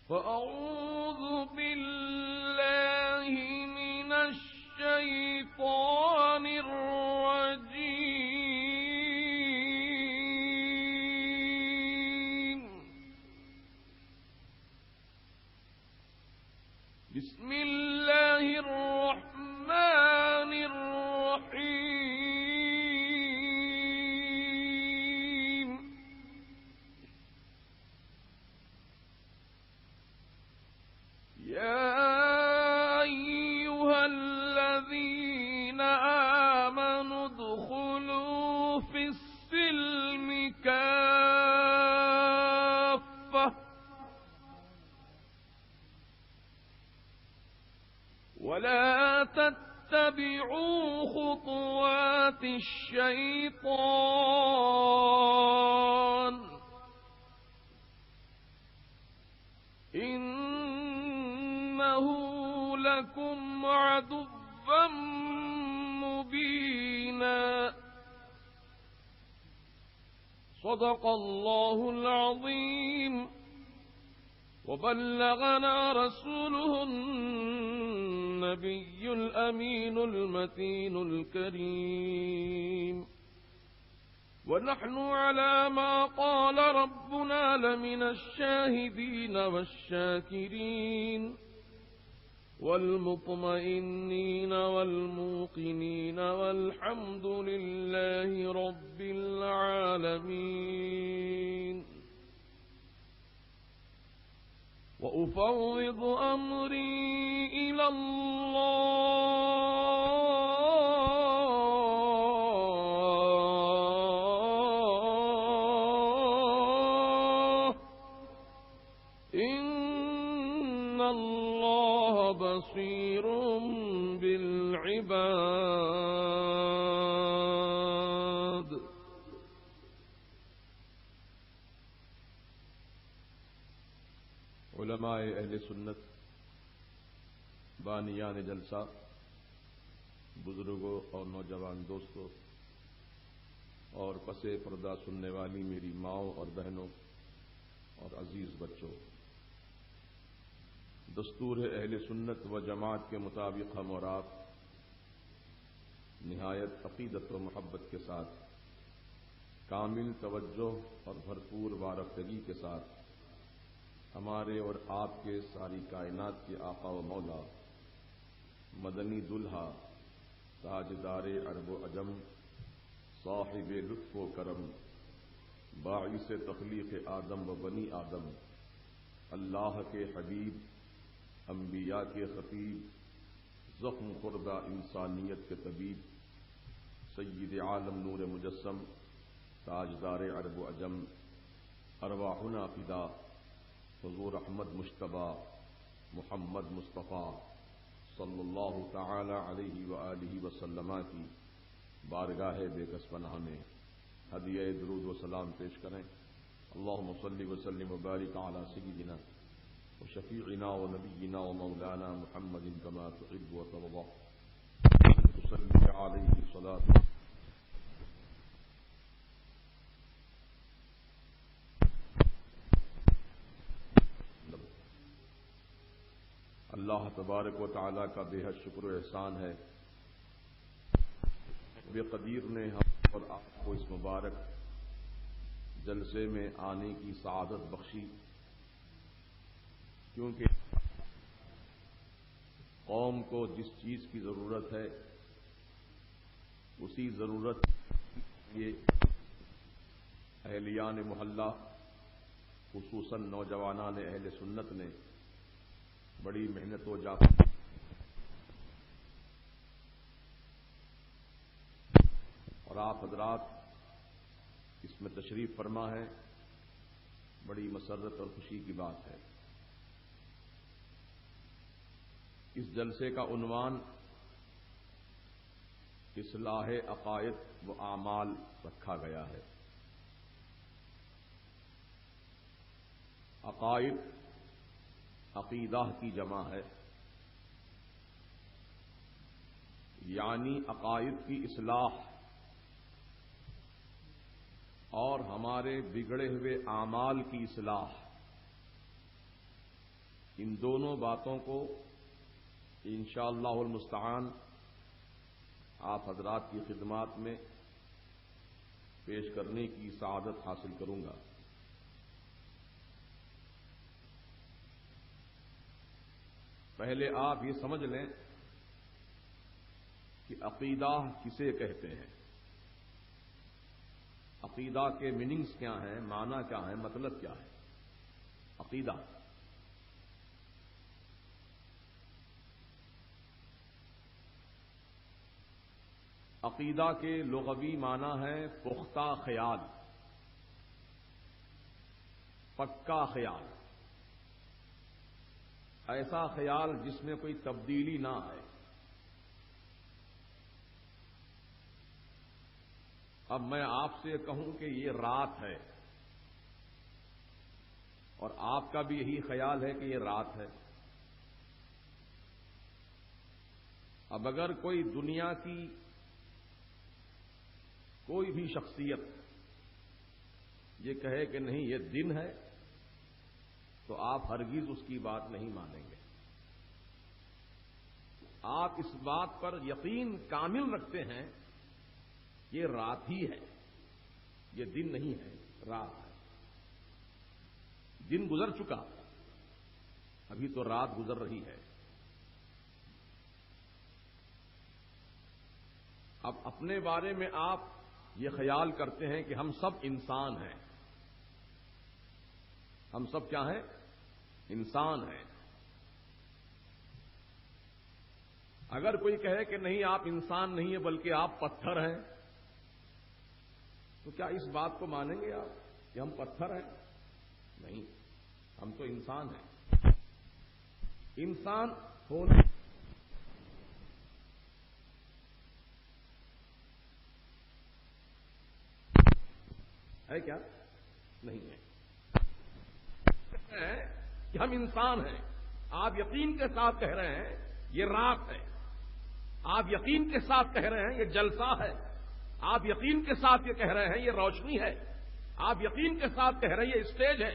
فأعوذ بالله من الشيطان الرجيم. بسم الله الرحمن الرحيم. يا أيها الذين آمنوا ادخلوا في السلم كافة ولا تتبعوا خطوات الشيطان إنه لكم عدو مبينا. صدق الله العظيم. وبلغنا رسوله النبي الأمين المتين الكريم. ونحن على ما قال ربنا لمن الشاهدين والشاكرين والمطمئنين والموقنين والحمد لله رب العالمين. وأفوض أمري إلى الله إن الله بصير بالعباد. علماء اہل سنت، بانیان جلسہ، بزرگوں اور نوجوان دوستوں اور پس پردہ سننے والی میری ماؤں اور بہنوں اور عزیز بچوں، دستور اہل سنت و جماعت کے مطابق ہم اور آپ نہایت عقیدت و محبت کے ساتھ، کامل توجہ اور بھرپور وارفتگی کے ساتھ ہمارے اور آپ کے ساری کائنات کے آقا و مولا، مدنی دلہا، تاجدار عرب و عجم، صاحب لطف و کرم، باعث تخلیق آدم و بنی آدم، اللہ کے حبیب، انبیاء کے خطیب، زخم خوردہ انسانیت کے طبیب، سید عالم نور مجسم، تاجدار عرب و عجم، ارواحنا فدا، حضور احمد مجتبیٰ محمد مصطفیٰ صلی اللہ تعالی علیہ وآلہ وسلم کی بارگاہ بے کس پناہ میں ہدیہ درود و سلام پیش کریں. اللہم صلی وسلم وبارک علی سیدنا وشفیعنا ونبینا ومولانا محمد کما تحب وترضى. صلی علیہ صلاۃ اللہ تبارک و تعالی کا بے حد شکر و احسان ہے. بے قدیر نے ہم اور آپ کو اس مبارک جلسے میں آنے کی سعادت بخشی، کیونکہ قوم کو جس چیز کی ضرورت ہے اسی ضرورت یہ اہلیان محلہ، خصوصاً نوجوانان اہل سنت نے بڑی محنت و جات اور آپ حضرات اس میں تشریف فرما ہے. بڑی مسرت اور خوشی کی بات ہے. اس جلسے کا عنوان اصلاح عقائد و اعمال رکھا گیا ہے. عقائد عقیدہ کی جمع ہے، یعنی عقائد کی اصلاح اور ہمارے بگڑے ہوئے اعمال کی اصلاح. ان دونوں باتوں کو انشاءاللہ المستعان آپ حضرات کی خدمات میں پیش کرنے کی سعادت حاصل کروں گا۔ پہلے آپ یہ سمجھ لیں کہ عقیدہ کسے کہتے ہیں، عقیدہ کے میننگز کیا ہیں، معنی کیا ہے، مطلب کیا ہے۔ عقیدہ عقیدہ کے لغوی معنی ہے پختہ خیال، پکا خیال، ایسا خیال جس میں کوئی تبدیلی نہ آئے۔ اب میں آپ سے کہوں کہ یہ رات ہے اور آپ کا بھی یہی خیال ہے کہ یہ رات ہے، اب اگر کوئی دنیا کی کوئی بھی شخصیت یہ کہے کہ نہیں یہ دن ہے تو آپ ہرگز اس کی بات نہیں مانیں گے۔ آپ اس بات پر یقین کامل رکھتے ہیں یہ رات ہی ہے، یہ دن نہیں ہے، رات ہے۔ دن گزر چکا، ابھی تو رات گزر رہی ہے۔ اب اپنے بارے میں آپ یہ خیال کرتے ہیں کہ ہم سب انسان ہیں، ہم سب کیا ہیں؟ انسان ہیں۔ اگر کوئی کہے کہ نہیں آپ انسان نہیں ہیں بلکہ آپ پتھر ہیں، تو کیا اس بات کو مانیں گے آپ کہ ہم پتھر ہیں؟ نہیں، ہم تو انسان ہیں۔ انسان ہونا ہے کیا؟ نہیں ہے کہ ہم انسان ہیں۔ آپ یقین کے ساتھ کہہ رہے ہیں یہ رات ہے، آپ یقین کے ساتھ کہہ رہے ہیں یہ جلسہ ہے، آپ یقین کے ساتھ یہ کہہ رہے ہیں یہ روشنی ہے، آپ یقین کے ساتھ کہہ رہے ہیں یہ اسٹیج ہے،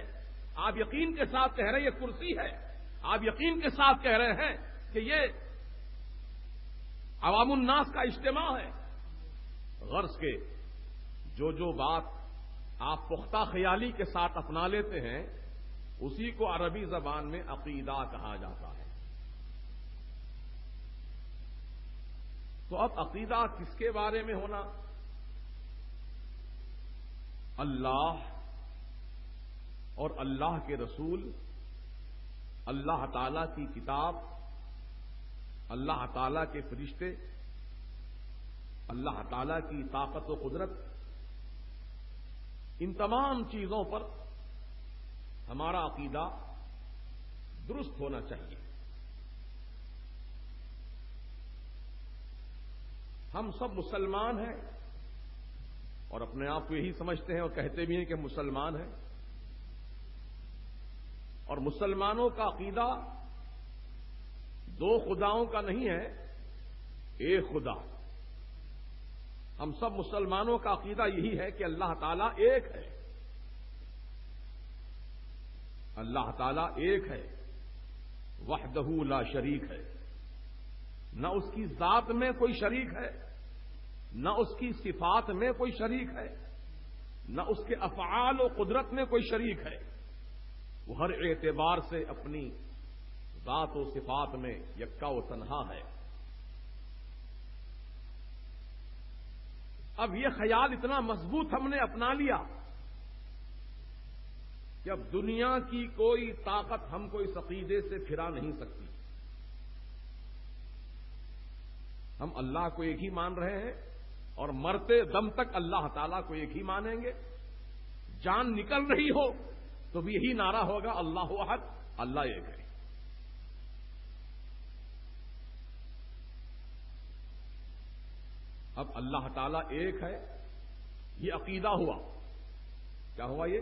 آپ یقین کے ساتھ کہہ رہے ہیں یہ کرسی ہے، آپ یقین کے ساتھ کہہ رہے ہیں کہ یہ عوام الناس کا اجتماع ہے۔ غرض کے جو بات آپ پختہ خیالی کے ساتھ اپنا لیتے ہیں اسی کو عربی زبان میں عقیدہ کہا جاتا ہے۔ تو اب عقیدہ کس کے بارے میں ہونا؟ اللہ اور اللہ کے رسول، اللہ تعالی کی کتاب، اللہ تعالی کے فرشتے، اللہ تعالی کی طاقت و قدرت، ان تمام چیزوں پر ہمارا عقیدہ درست ہونا چاہیے۔ ہم سب مسلمان ہیں اور اپنے آپ کو یہی سمجھتے ہیں اور کہتے بھی ہیں کہ مسلمان ہیں، اور مسلمانوں کا عقیدہ دو خداؤں کا نہیں ہے، ایک خدا۔ ہم سب مسلمانوں کا عقیدہ یہی ہے کہ اللہ تعالیٰ ایک ہے، اللہ تعالیٰ ایک ہے، وحدہ لا شریک ہے، نہ اس کی ذات میں کوئی شریک ہے، نہ اس کی صفات میں کوئی شریک ہے، نہ اس کے افعال و قدرت میں کوئی شریک ہے۔ وہ ہر اعتبار سے اپنی ذات و صفات میں یکا و تنہا ہے۔ اب یہ خیال اتنا مضبوط ہم نے اپنا لیا کہ اب دنیا کی کوئی طاقت ہم کو اس عقیدے سے پھرا نہیں سکتی۔ ہم اللہ کو ایک ہی مان رہے ہیں اور مرتے دم تک اللہ تعالیٰ کو ایک ہی مانیں گے۔ جان نکل رہی ہو تو بھی یہی نعرہ ہوگا اللہ احد، اللہ ایک ہے۔ اب اللہ تعالیٰ ایک ہے، یہ عقیدہ ہوا۔ کیا ہوا؟ یہ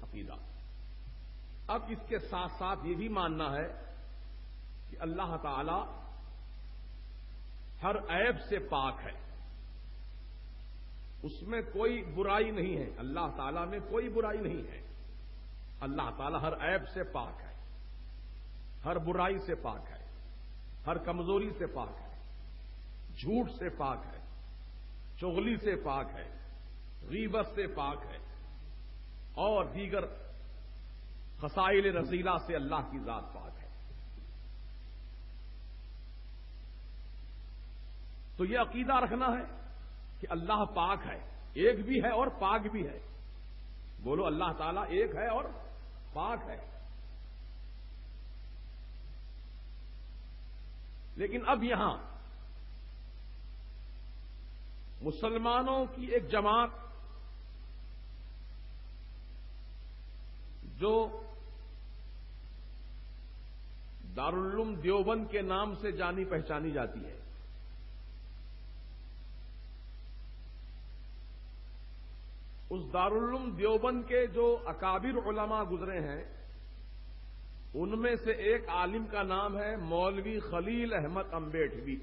عقیدہ۔ اب اس کے ساتھ ساتھ یہ بھی ماننا ہے کہ اللہ تعالیٰ ہر عیب سے پاک ہے، اس میں کوئی برائی نہیں ہے، اللہ تعالیٰ میں کوئی برائی نہیں ہے، اللہ تعالیٰ ہر عیب سے پاک ہے۔ ہر برائی سے پاک ہے، ہر کمزوری سے پاک ہے، جھوٹ سے پاک ہے، چغلی سے پاک ہے، غیبت سے پاک ہے، اور دیگر خصائل رذیلہ سے اللہ کی ذات پاک ہے۔ تو یہ عقیدہ رکھنا ہے کہ اللہ پاک ہے، ایک بھی ہے اور پاک بھی ہے۔ بولو اللہ تعالیٰ ایک ہے اور پاک ہے۔ لیکن اب یہاں مسلمانوں کی ایک جماعت جو دارالعلوم دیوبند کے نام سے جانی پہچانی جاتی ہے، اس دارالعلوم دیوبند کے جو اکابر علماء گزرے ہیں ان میں سے ایک عالم کا نام ہے مولوی خلیل احمد امبیٹوی۔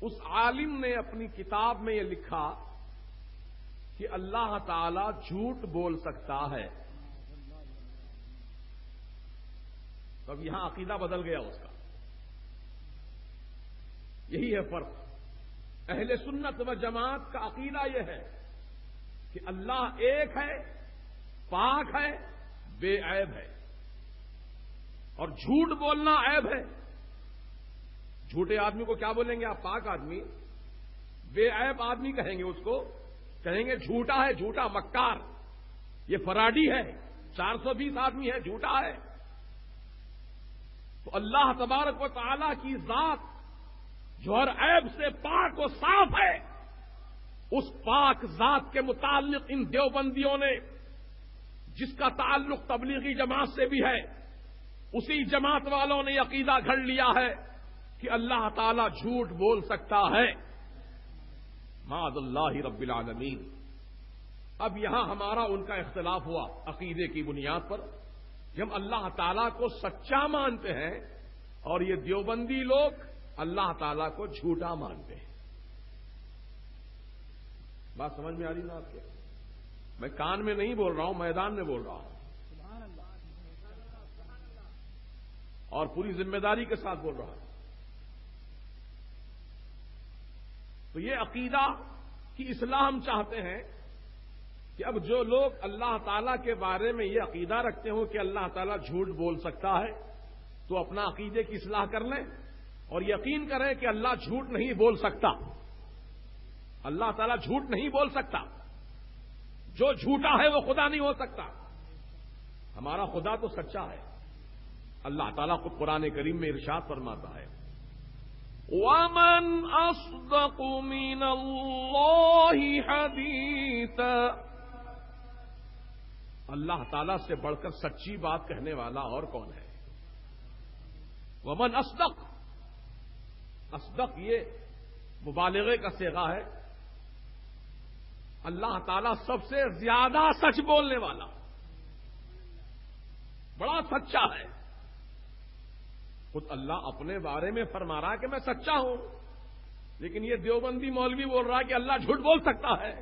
اس عالم نے اپنی کتاب میں یہ لکھا کہ اللہ تعالی جھوٹ بول سکتا ہے۔ تو اب یہاں عقیدہ بدل گیا اس کا۔ یہی ہے فرق۔ اہل سنت و جماعت کا عقیدہ یہ ہے کہ اللہ ایک ہے، پاک ہے، بے عیب ہے، اور جھوٹ بولنا عیب ہے۔ جھوٹے آدمی کو کیا بولیں گے آپ؟ پاک آدمی۔ بے عیب آدمی کہیں گے اس کو، کہیں گے جھوٹا ہے، جھوٹا مکار، یہ فراڈی ہے، 420 آدمی ہے، جھوٹا ہے۔ تو اللہ تبارک و تعالی کی ذات جو ہر عیب سے پاک و صاف ہے، اس پاک ذات کے متعلق ان دیوبندیوں نے، جس کا تعلق تبلیغی جماعت سے بھی ہے، اسی جماعت والوں نے عقیدہ گھڑ لیا ہے کہ اللہ تعالی جھوٹ بول سکتا ہے۔ معاذ اللہ رب العالمین۔ اب یہاں ہمارا ان کا اختلاف ہوا عقیدے کی بنیاد پر کہ ہم اللہ تعالیٰ کو سچا مانتے ہیں اور یہ دیوبندی لوگ اللہ تعالیٰ کو جھوٹا مانتے ہیں۔ بات سمجھ میں آ رہی نا آپ کے؟ میں کان میں نہیں بول رہا ہوں، میدان میں بول رہا ہوں، اور پوری ذمہ داری کے ساتھ بول رہا ہوں۔ تو یہ عقیدہ کی اصلاح ہم چاہتے ہیں کہ اب جو لوگ اللہ تعالیٰ کے بارے میں یہ عقیدہ رکھتے ہوں کہ اللہ تعالیٰ جھوٹ بول سکتا ہے تو اپنا عقیدے کی اصلاح کر لیں اور یقین کریں کہ اللہ جھوٹ نہیں بول سکتا۔ اللہ تعالیٰ جھوٹ نہیں بول سکتا۔ جو جھوٹا ہے وہ خدا نہیں ہو سکتا۔ ہمارا خدا تو سچا ہے۔ اللہ تعالیٰ خود قرآن کریم میں ارشاد فرماتا ہے، وَمَنْ أَصْدَقُ مِنَ اللَّهِ حَدِيثًا۔ اللہ تعالیٰ سے بڑھ کر سچی بات کہنے والا اور کون ہے؟ ومن اصدق، اصدق یہ مبالغے کا صیغہ ہے۔ اللہ تعالیٰ سب سے زیادہ سچ بولنے والا، بڑا سچا ہے۔ خود اللہ اپنے بارے میں فرما رہا ہے کہ میں سچا ہوں، لیکن یہ دیوبندی مولوی بول رہا ہے کہ اللہ جھوٹ بول سکتا ہے۔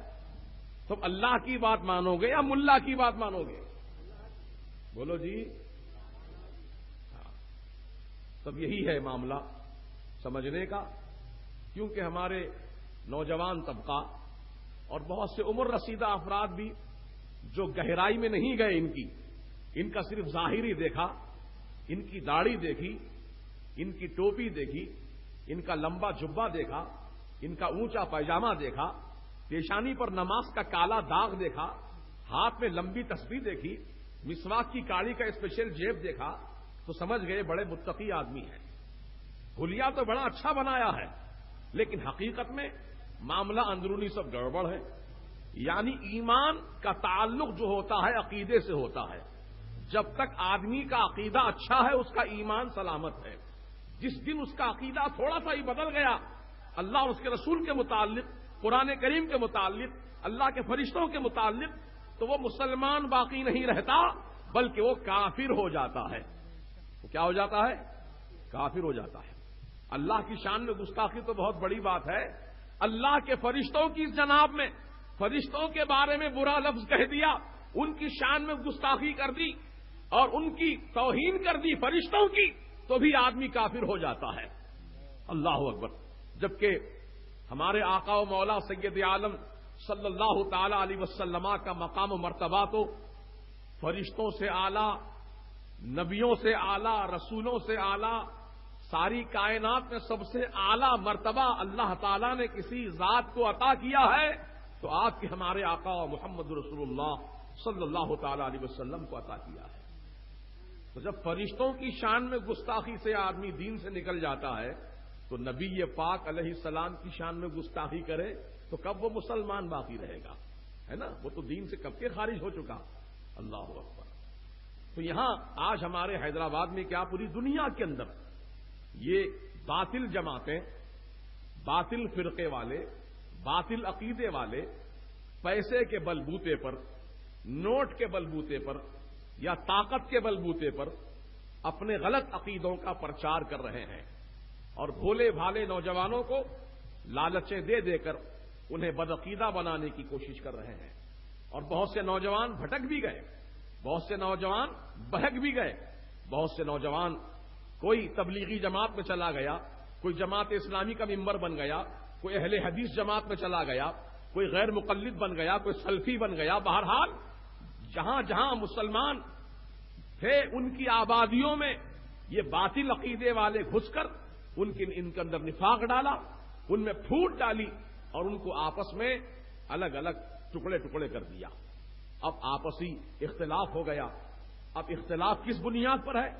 تم اللہ کی بات مانو گے یا ملا کی بات مانو گے؟ بولو جی۔ تب یہی ہے معاملہ سمجھنے کا، کیونکہ ہمارے نوجوان طبقہ اور بہت سے عمر رسیدہ افراد بھی جو گہرائی میں نہیں گئے ان کا صرف ظاہری دیکھا، ان کی داڑھی دیکھی، ان کی ٹوپی دیکھی، ان کا لمبا جبہ دیکھا، ان کا اونچا پائجامہ دیکھا، پیشانی پر نماز کا کالا داغ دیکھا، ہاتھ میں لمبی تسبیح دیکھی، مسواک کی کاڑی کا اسپیشل جیب دیکھا تو سمجھ گئے بڑے متقی آدمی ہیں۔ حلیہ تو بڑا اچھا بنایا ہے، لیکن حقیقت میں معاملہ اندرونی سب گڑبڑ ہے۔ یعنی ایمان کا تعلق جو ہوتا ہے عقیدے سے ہوتا ہے۔ جب تک آدمی کا عقیدہ اچھا ہے اس کا ایمان سلامت ہے۔ جس دن اس کا عقیدہ تھوڑا سا ہی بدل گیا اللہ اور اس کے رسول کے متعلق، قرآن کریم کے متعلق، اللہ کے فرشتوں کے متعلق، تو وہ مسلمان باقی نہیں رہتا بلکہ وہ کافر ہو جاتا ہے۔ وہ کیا ہو جاتا ہے؟ کافر ہو جاتا ہے۔ اللہ کی شان میں گستاخی تو بہت بڑی بات ہے۔ اللہ کے فرشتوں کی جناب میں فرشتوں کے بارے میں برا لفظ کہہ دیا ان کی شان میں گستاخی کر دی اور ان کی توہین کر دی فرشتوں کی تو بھی آدمی کافر ہو جاتا ہے۔ اللہ اکبر۔ جبکہ ہمارے آقا و مولا سید عالم صلی اللہ تعالی علیہ وسلم کا مقام و مرتبہ تو فرشتوں سے اعلیٰ، نبیوں سے اعلیٰ، رسولوں سے اعلیٰ، ساری کائنات میں سب سے اعلیٰ مرتبہ اللہ تعالیٰ نے کسی ذات کو عطا کیا ہے تو آپ کے ہمارے آقا محمد رسول اللہ صلی اللہ تعالی علیہ وسلم کو عطا کیا ہے۔ تو جب فرشتوں کی شان میں گستاخی سے آدمی دین سے نکل جاتا ہے تو نبی پاک علیہ السلام کی شان میں گستاخی کرے تو کب وہ مسلمان باقی رہے گا؟ ہے نا، وہ تو دین سے کب کے خارج ہو چکا۔ اللہ اکبر۔ تو یہاں آج ہمارے حیدرآباد میں کیا پوری دنیا کے اندر یہ باطل جماعتیں، باطل فرقے والے، باطل عقیدے والے پیسے کے بلبوتے پر، نوٹ کے بلبوتے پر یا طاقت کے بلبوتے پر اپنے غلط عقیدوں کا پرچار کر رہے ہیں اور بھولے بھالے نوجوانوں کو لالچیں دے دے کر انہیں بدعقیدہ بنانے کی کوشش کر رہے ہیں، اور بہت سے نوجوان بھٹک بھی گئے، بہت سے نوجوان بہک بھی گئے، بہت سے نوجوان کوئی تبلیغی جماعت میں چلا گیا، کوئی جماعت اسلامی کا ممبر بن گیا، کوئی اہل حدیث جماعت میں چلا گیا، کوئی غیر مقلد بن گیا، کوئی سلفی بن گیا۔ بہرحال جہاں جہاں مسلمان تھے ان کی آبادیوں میں یہ باطل عقیدے والے گھس کر ان کے اندر نفاق ڈالا، ان میں پھوٹ ڈالی اور ان کو آپس میں الگ الگ ٹکڑے ٹکڑے کر دیا۔ اب آپسی اختلاف ہو گیا۔ اب اختلاف کس بنیاد پر ہے؟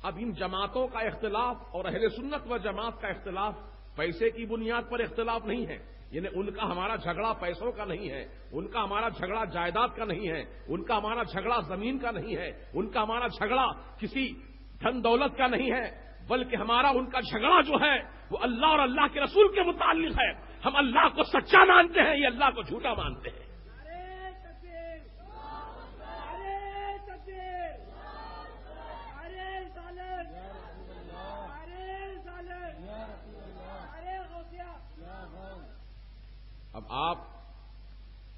اب ان جماعتوں کا اختلاف اور اہل سنت و جماعت کا اختلاف پیسے کی بنیاد پر اختلاف نہیں ہے، یعنی ان کا ہمارا جھگڑا پیسوں کا نہیں ہے، ان کا ہمارا جھگڑا جائیداد کا نہیں ہے، ان کا ہمارا جھگڑا زمین کا نہیں ہے، ان کا ہمارا جھگڑا کسی دھن دولت کا نہیں ہے، بلکہ ہمارا ان کا جھگڑا جو ہے وہ اللہ اور اللہ کے رسول کے متعلق ہے۔ ہم اللہ کو سچا مانتے ہیں، یہ اللہ کو جھوٹا مانتے ہیں۔ اب آپ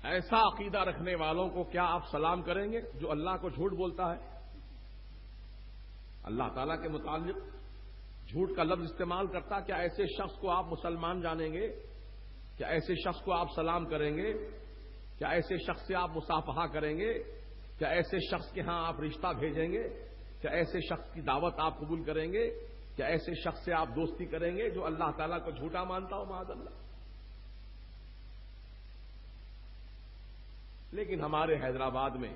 ایسا عقیدہ رکھنے والوں کو کیا آپ سلام کریں گے جو اللہ کو جھوٹ بولتا ہے؟ اللہ تعالیٰ کے متعلق جھوٹ کا لفظ استعمال کرتا، کیا ایسے شخص کو آپ مسلمان جانیں گے؟ کیا ایسے شخص کو آپ سلام کریں گے؟ کیا ایسے شخص سے آپ مصافحہ کریں گے؟ کیا ایسے شخص کے ہاں آپ رشتہ بھیجیں گے؟ کیا ایسے شخص کی دعوت آپ قبول کریں گے؟ کیا ایسے شخص سے آپ دوستی کریں گے جو اللہ تعالیٰ کو جھوٹا مانتا ہو؟ معاذ اللہ۔ لیکن ہمارے حیدرآباد میں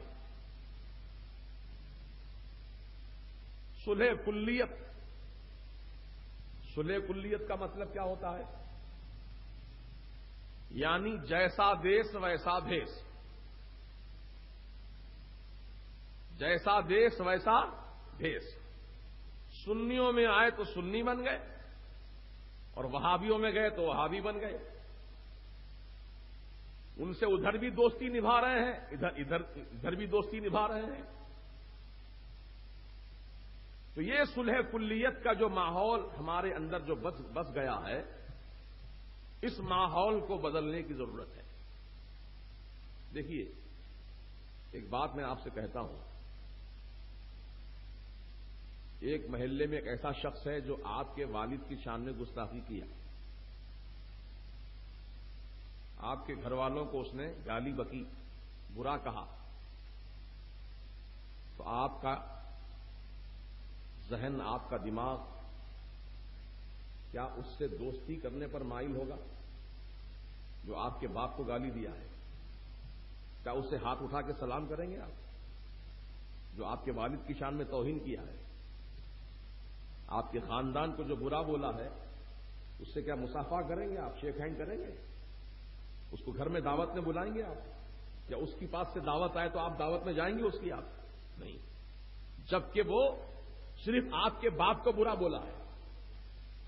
صلح کلیت کا مطلب کیا ہوتا ہے؟ یعنی جیسا دیس ویسا بھیس، جیسا دیس ویسا بھیس۔ سنیوں میں آئے تو سنی بن گئے اور وہابیوں میں گئے تو وہابی بن گئے۔ ان سے ادھر بھی دوستی نبھا رہے ہیں، ادھر بھی دوستی نبھا رہے ہیں۔ تو یہ صلح کلیت کا جو ماحول ہمارے اندر جو بس گیا ہے، اس ماحول کو بدلنے کی ضرورت ہے۔ دیکھیے، ایک بات میں آپ سے کہتا ہوں، ایک محلے میں ایک ایسا شخص ہے جو آپ کے والد کی شان میں گستاخی کیا، آپ کے گھر والوں کو اس نے گالی بکی، برا کہا، تو آپ کا ذہن، آپ کا دماغ کیا اس سے دوستی کرنے پر مائل ہوگا؟ جو آپ کے باپ کو گالی دیا ہے، کیا اسے ہاتھ اٹھا کے سلام کریں گے آپ؟ جو آپ کے والد کی شان میں توہین کیا ہے، آپ کے خاندان کو جو برا بولا ہے، اس سے کیا مصافحہ کریں گے آپ؟ شیک ہینڈ کریں گے؟ اس کو گھر میں دعوت میں بلائیں گے آپ؟ یا اس کے پاس سے دعوت آئے تو آپ دعوت میں جائیں گے اس کی؟ آپ نہیں، جبکہ وہ صرف آپ کے باپ کو برا بولا ہے،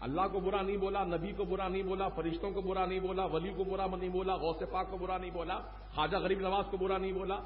اللہ کو برا نہیں بولا، نبی کو برا نہیں بولا، فرشتوں کو برا نہیں بولا، ولی کو برا نہیں بولا، غوث پاک کو برا نہیں بولا، خواجہ غریب نواز کو برا نہیں بولا،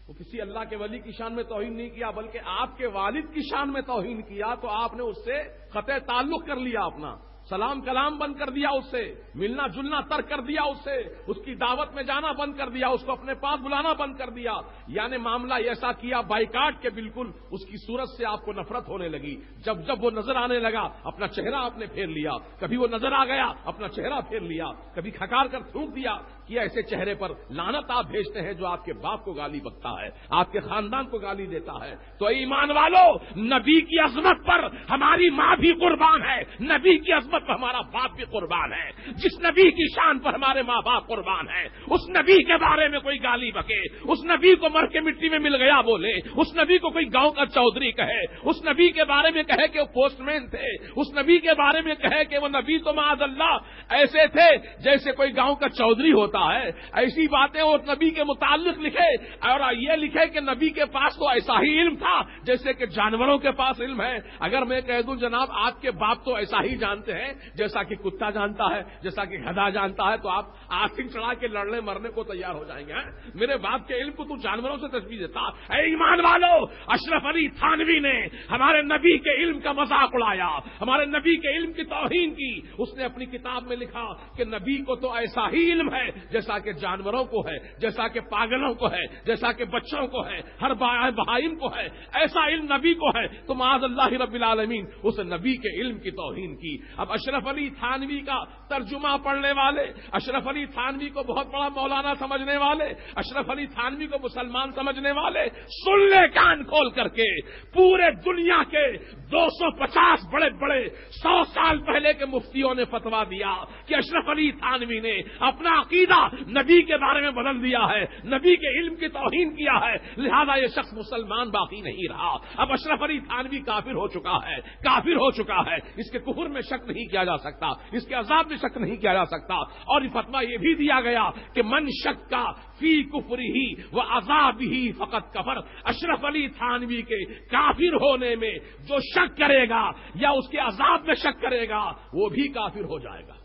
وہ کسی اللہ کے ولی کی شان میں توہین نہیں کیا، بلکہ آپ کے والد کی شان میں توہین کیا، تو آپ نے اس سے قطع تعلق کر لیا اپنا، سلام کلام بند کر دیا، اس سے ملنا جلنا ترک کر دیا، اس سے اس کی دعوت میں جانا بند کر دیا، اس کو اپنے پاس بلانا بند کر دیا، یعنی معاملہ ایسا کیا بائیکاٹ کے بالکل اس کی صورت سے آپ کو نفرت ہونے لگی۔ جب جب وہ نظر آنے لگا اپنا چہرہ آپ نے پھیر لیا، کبھی وہ نظر آ گیا اپنا چہرہ پھیر لیا، کبھی کھکار کر تھوک دیا کہ ایسے چہرے پر لعنت آپ بھیجتے ہیں جو آپ کے باپ کو گالی بکتا ہے، آپ کے خاندان کو گالی دیتا ہے۔ تو ایمان والو، نبی کی عظمت پر ہماری ماں بھی قربان ہے، نبی کی عظمت پر ہمارا باپ بھی قربان ہے، جس نبی کی شان پر ہمارے ماں باپ قربان ہے، اس نبی کے بارے میں کوئی گالی بکے، اس نبی کو مر کے مٹی میں مل گیا بولے، اس نبی کو کوئی گاؤں کا چودھری کہے، اس نبی کے بارے میں کہے کہ وہ پوسٹ مین تھے، اس نبی کے بارے میں کہے کہ وہ نبی تو معاذ اللہ ایسے تھے جیسے کوئی گاؤں کا چودھری ہوتا ہے، ایسی باتیں وہ نبی کے متعلق لکھے اور یہ لکھے کہ نبی کے پاس تو ایسا ہی علم تھا جیسے کہ جانوروں کے پاس علم ہے۔ اگر میں کہہ دوں جناب آپ کے باپ تو ایسا ہی جانتے ہیں جیسا کہ کتا جانتا ہے، جیسا کہ گدھا جانتا ہے، تو آپ آسن چڑھا کے لڑنے مرنے کو تیار ہو جائیں گے۔ میرے باپ کے علم کو تو جانوروں سے تشبیہ دیتا۔ اے ایمان والو، اشرف علی تھانوی نے ہمارے نبی کے علم کا مذاق اڑایا، ہمارے نبی کے علم کی توہین کی۔ اس نے اپنی کتاب میں لکھا کہ نبی کو تو ایسا ہی علم ہے جیسا کہ جانوروں کو ہے، جیسا کہ پاگلوں کو ہے، جیسا کہ بچوں کو ہے، ہر بہائم کو ہے، ایسا علم نبی کو ہے۔ تو معاذ اللہ رب العالمین اس نبی کے علم کی توہین کی۔ اب اشرف علی تھانوی کا ترجمہ پڑھنے والے، اشرف علی تھانوی کو بہت بڑا مولانا سمجھنے والے، اشرف علی تھانوی کو مسلمان سمجھنے والے، سن لے کان کھول کر کے، پورے دنیا کے 250 بڑے بڑے 100 سال پہلے کے مفتیوں نے فتوا دیا کہ اشرف علی تھانوی نے اپنا عقیدہ نبی کے بارے میں بدل دیا ہے، نبی کے علم کی توہین کیا ہے، لہذا یہ شخص مسلمان باقی نہیں رہا۔ اب اشرف علی تھانوی کافر ہو چکا ہے، کافر ہو چکا ہے، اس کے کفر میں شک نہیں کیا جا سکتا، اس کے عذاب میں شک نہیں کیا جا سکتا۔ اور یہ فتوا یہ بھی دیا گیا کہ من شک کا فی کفرہ و عذابہ فقط کفر۔ اشرف علی تھانوی کے کافر ہونے میں جو شک کرے گا یا اس کے عذاب میں شک کرے گا وہ بھی کافر ہو جائے گا۔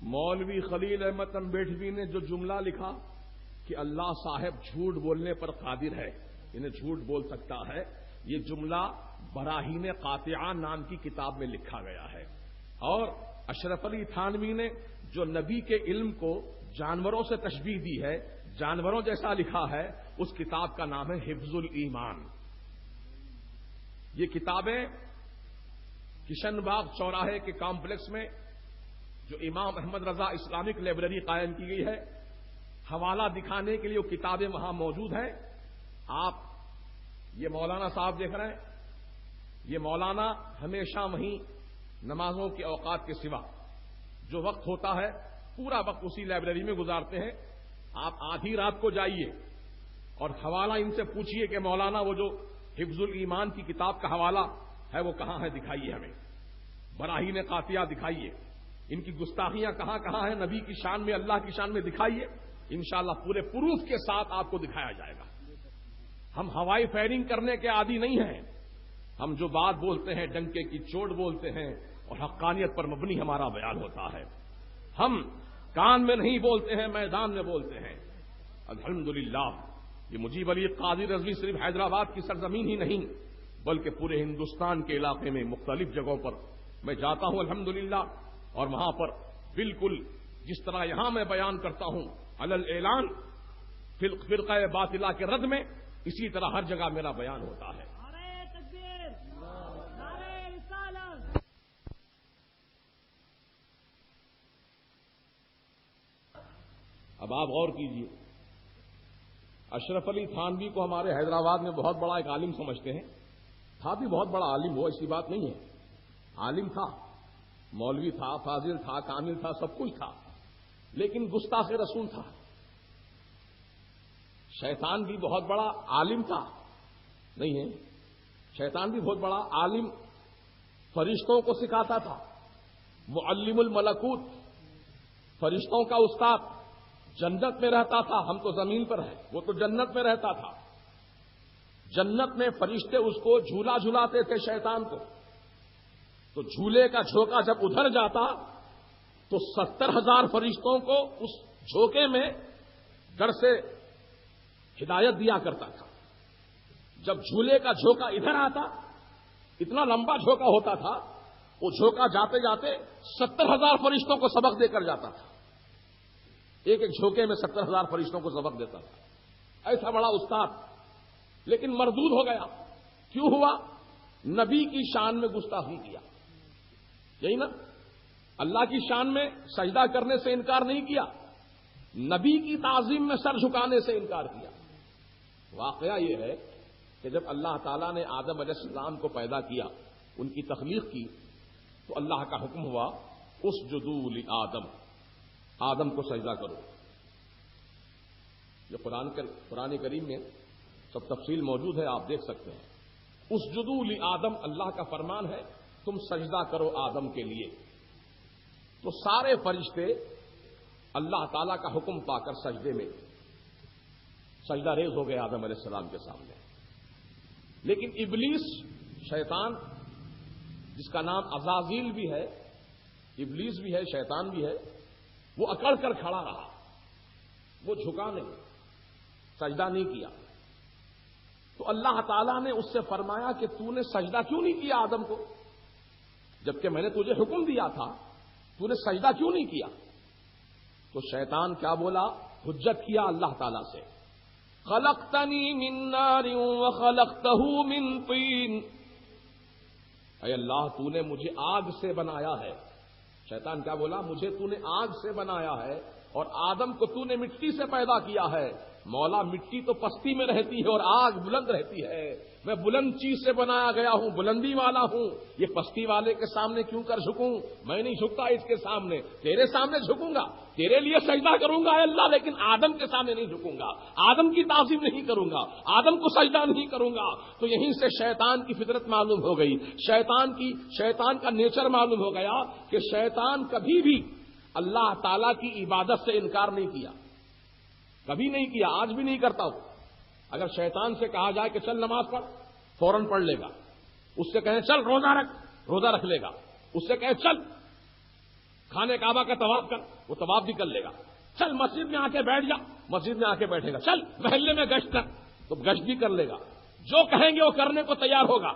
مولوی خلیل احمد تنبیٹھوی نے جو جملہ لکھا کہ اللہ صاحب جھوٹ بولنے پر قادر ہے، انہیں جھوٹ بول سکتا ہے، یہ جملہ براہین قاطعہ نام کی کتاب میں لکھا گیا ہے۔ اور اشرف علی تھانوی نے جو نبی کے علم کو جانوروں سے تشبیہ دی ہے، جانوروں جیسا لکھا ہے، اس کتاب کا نام ہے حفظ الایمان۔ یہ کتابیں کشن باغ چوراہے کے کمپلیکس میں جو امام احمد رضا اسلامک لائبریری قائم کی گئی ہے، حوالہ دکھانے کے لیے وہ کتابیں وہاں موجود ہیں۔ آپ یہ مولانا صاحب دیکھ رہے ہیں، یہ مولانا ہمیشہ وہیں نمازوں کے اوقات کے سوا جو وقت ہوتا ہے پورا وقت اسی لائبریری میں گزارتے ہیں۔ آپ آدھی رات کو جائیے اور حوالہ ان سے پوچھیے کہ مولانا وہ جو حفظ الایمان کی کتاب کا حوالہ ہے وہ کہاں ہے، دکھائیے ہمیں، براہین قاطعہ دکھائیے، ان کی گستاخیاں کہاں کہاں ہیں، نبی کی شان میں اللہ کی شان میں دکھائیے، انشاءاللہ پورے پروف کے ساتھ آپ کو دکھایا جائے گا۔ ہم ہوائی فائرنگ کرنے کے عادی نہیں ہیں، ہم جو بات بولتے ہیں ڈنکے کی چوٹ بولتے ہیں اور حقانیت پر مبنی ہمارا بیان ہوتا ہے۔ ہم کان میں نہیں بولتے ہیں، میدان میں بولتے ہیں۔ الحمدللہ یہ مجیب علی قادری رضوی صرف حیدرآباد کی سرزمین ہی نہیں بلکہ پورے ہندوستان کے علاقے میں مختلف جگہوں پر میں جاتا ہوں الحمدللہ، اور وہاں پر بالکل جس طرح یہاں میں بیان کرتا ہوں علل اعلان فرقہ باطلہ کے رد میں، اسی طرح ہر جگہ میرا بیان ہوتا ہے۔ اب آپ غور کیجیے، اشرف علی تھانوی کو ہمارے حیدرآباد میں بہت بڑا ایک عالم سمجھتے ہیں، تھا بھی بہت بڑا عالم، وہ ایسی بات نہیں ہے، عالم تھا، مولوی تھا، فاضل تھا، کامل تھا، سب کچھ تھا، لیکن گستاخ رسول تھا۔ شیطان بھی بہت بڑا عالم تھا، نہیں ہے، شیطان بھی بہت بڑا عالم، فرشتوں کو سکھاتا تھا، معلم الملکوت فرشتوں کا استاد جنت میں رہتا تھا، ہم تو زمین پر ہیں، وہ تو جنت میں رہتا تھا۔ جنت میں فرشتے اس کو جھولا جھلاتے تھے شیطان کو، تو جھولے کا جھوکا جب ادھر جاتا تو 70,000 فرشتوں کو اس جھوکے میں در سے ہدایت دیا کرتا تھا۔ جب جھولے کا جھوکا ادھر آتا، اتنا لمبا جھوکا ہوتا تھا، وہ جھوکا جاتے جاتے 70,000 فرشتوں کو سبق دے کر جاتا تھا۔ ایک ایک جھوکے میں 70,000 فرشتوں کو سبق دیتا تھا، ایسا بڑا استاد، لیکن مردود ہو گیا۔ کیوں ہوا؟ نبی کی شان میں گستاخی کیا، یہی نا؟ اللہ کی شان میں سجدہ کرنے سے انکار نہیں کیا، نبی کی تعظیم میں سر جھکانے سے انکار کیا۔ واقعہ یہ ہے کہ جب اللہ تعالیٰ نے آدم علیہ السلام کو پیدا کیا، ان کی تخلیق کی، تو اللہ کا حکم ہوا اسجدوا لآدم، آدم کو سجدہ کرو۔ یہ قرآن کریم میں سب تفصیل موجود ہے، آپ دیکھ سکتے ہیں۔ اسجدوا لآدم اللہ کا فرمان ہے، تم سجدہ کرو آدم کے لیے۔ تو سارے فرشتے اللہ تعالیٰ کا حکم پا کر سجدے میں سجدہ ریز ہو گئے آدم علیہ السلام کے سامنے۔ لیکن ابلیس شیطان، جس کا نام عزازیل بھی ہے، ابلیس بھی ہے، شیطان بھی ہے، وہ اکڑ کر کھڑا رہا، وہ جھکا نہیں، سجدہ نہیں کیا۔ تو اللہ تعالیٰ نے اس سے فرمایا کہ تو نے سجدہ کیوں نہیں کیا آدم کو؟ جبکہ میں نے تجھے حکم دیا تھا، تو نے سجدہ کیوں نہیں کیا؟ تو شیطان کیا بولا؟ حجت کیا اللہ تعالیٰ سے، خلقتنی من نار وخلقتہ من طین، اے اللہ تو نے مجھے آگ سے بنایا ہے۔ شیطان کیا بولا؟ مجھے تو نے آگ سے بنایا ہے اور آدم کو تو نے مٹی سے پیدا کیا ہے۔ مولا مٹی تو پستی میں رہتی ہے اور آگ بلند رہتی ہے، میں بلند چیز سے بنایا گیا ہوں، بلندی والا ہوں، یہ پستی والے کے سامنے کیوں کر جھکوں؟ میں نہیں جھکتا اس کے سامنے، تیرے سامنے جھکوں گا، تیرے لیے سجدہ کروں گا اے اللہ، لیکن آدم کے سامنے نہیں جھکوں گا، آدم کی تعظیم نہیں کروں گا، آدم کو سجدہ نہیں کروں گا۔ تو یہیں سے شیطان کی فطرت معلوم ہو گئی، شیطان کا نیچر معلوم ہو گیا کہ شیطان کبھی بھی اللہ تعالیٰ کی عبادت سے انکار نہیں کیا، کبھی نہیں کیا، آج بھی نہیں کرتا ہوں۔ اگر شیطان سے کہا جائے کہ چل نماز پڑھ، فوراً پڑھ لے گا۔ اس سے کہیں چل روزہ رکھ لے گا۔ اس سے کہیں چل خانے کعبہ کا طواف کر، وہ طواف بھی کر لے گا۔ چل مسجد میں آ کے بیٹھ جا، مسجد میں آ کے بیٹھے گا۔ چل محلے میں گشت کر، تو گشت بھی کر لے گا۔ جو کہیں گے وہ کرنے کو تیار ہوگا،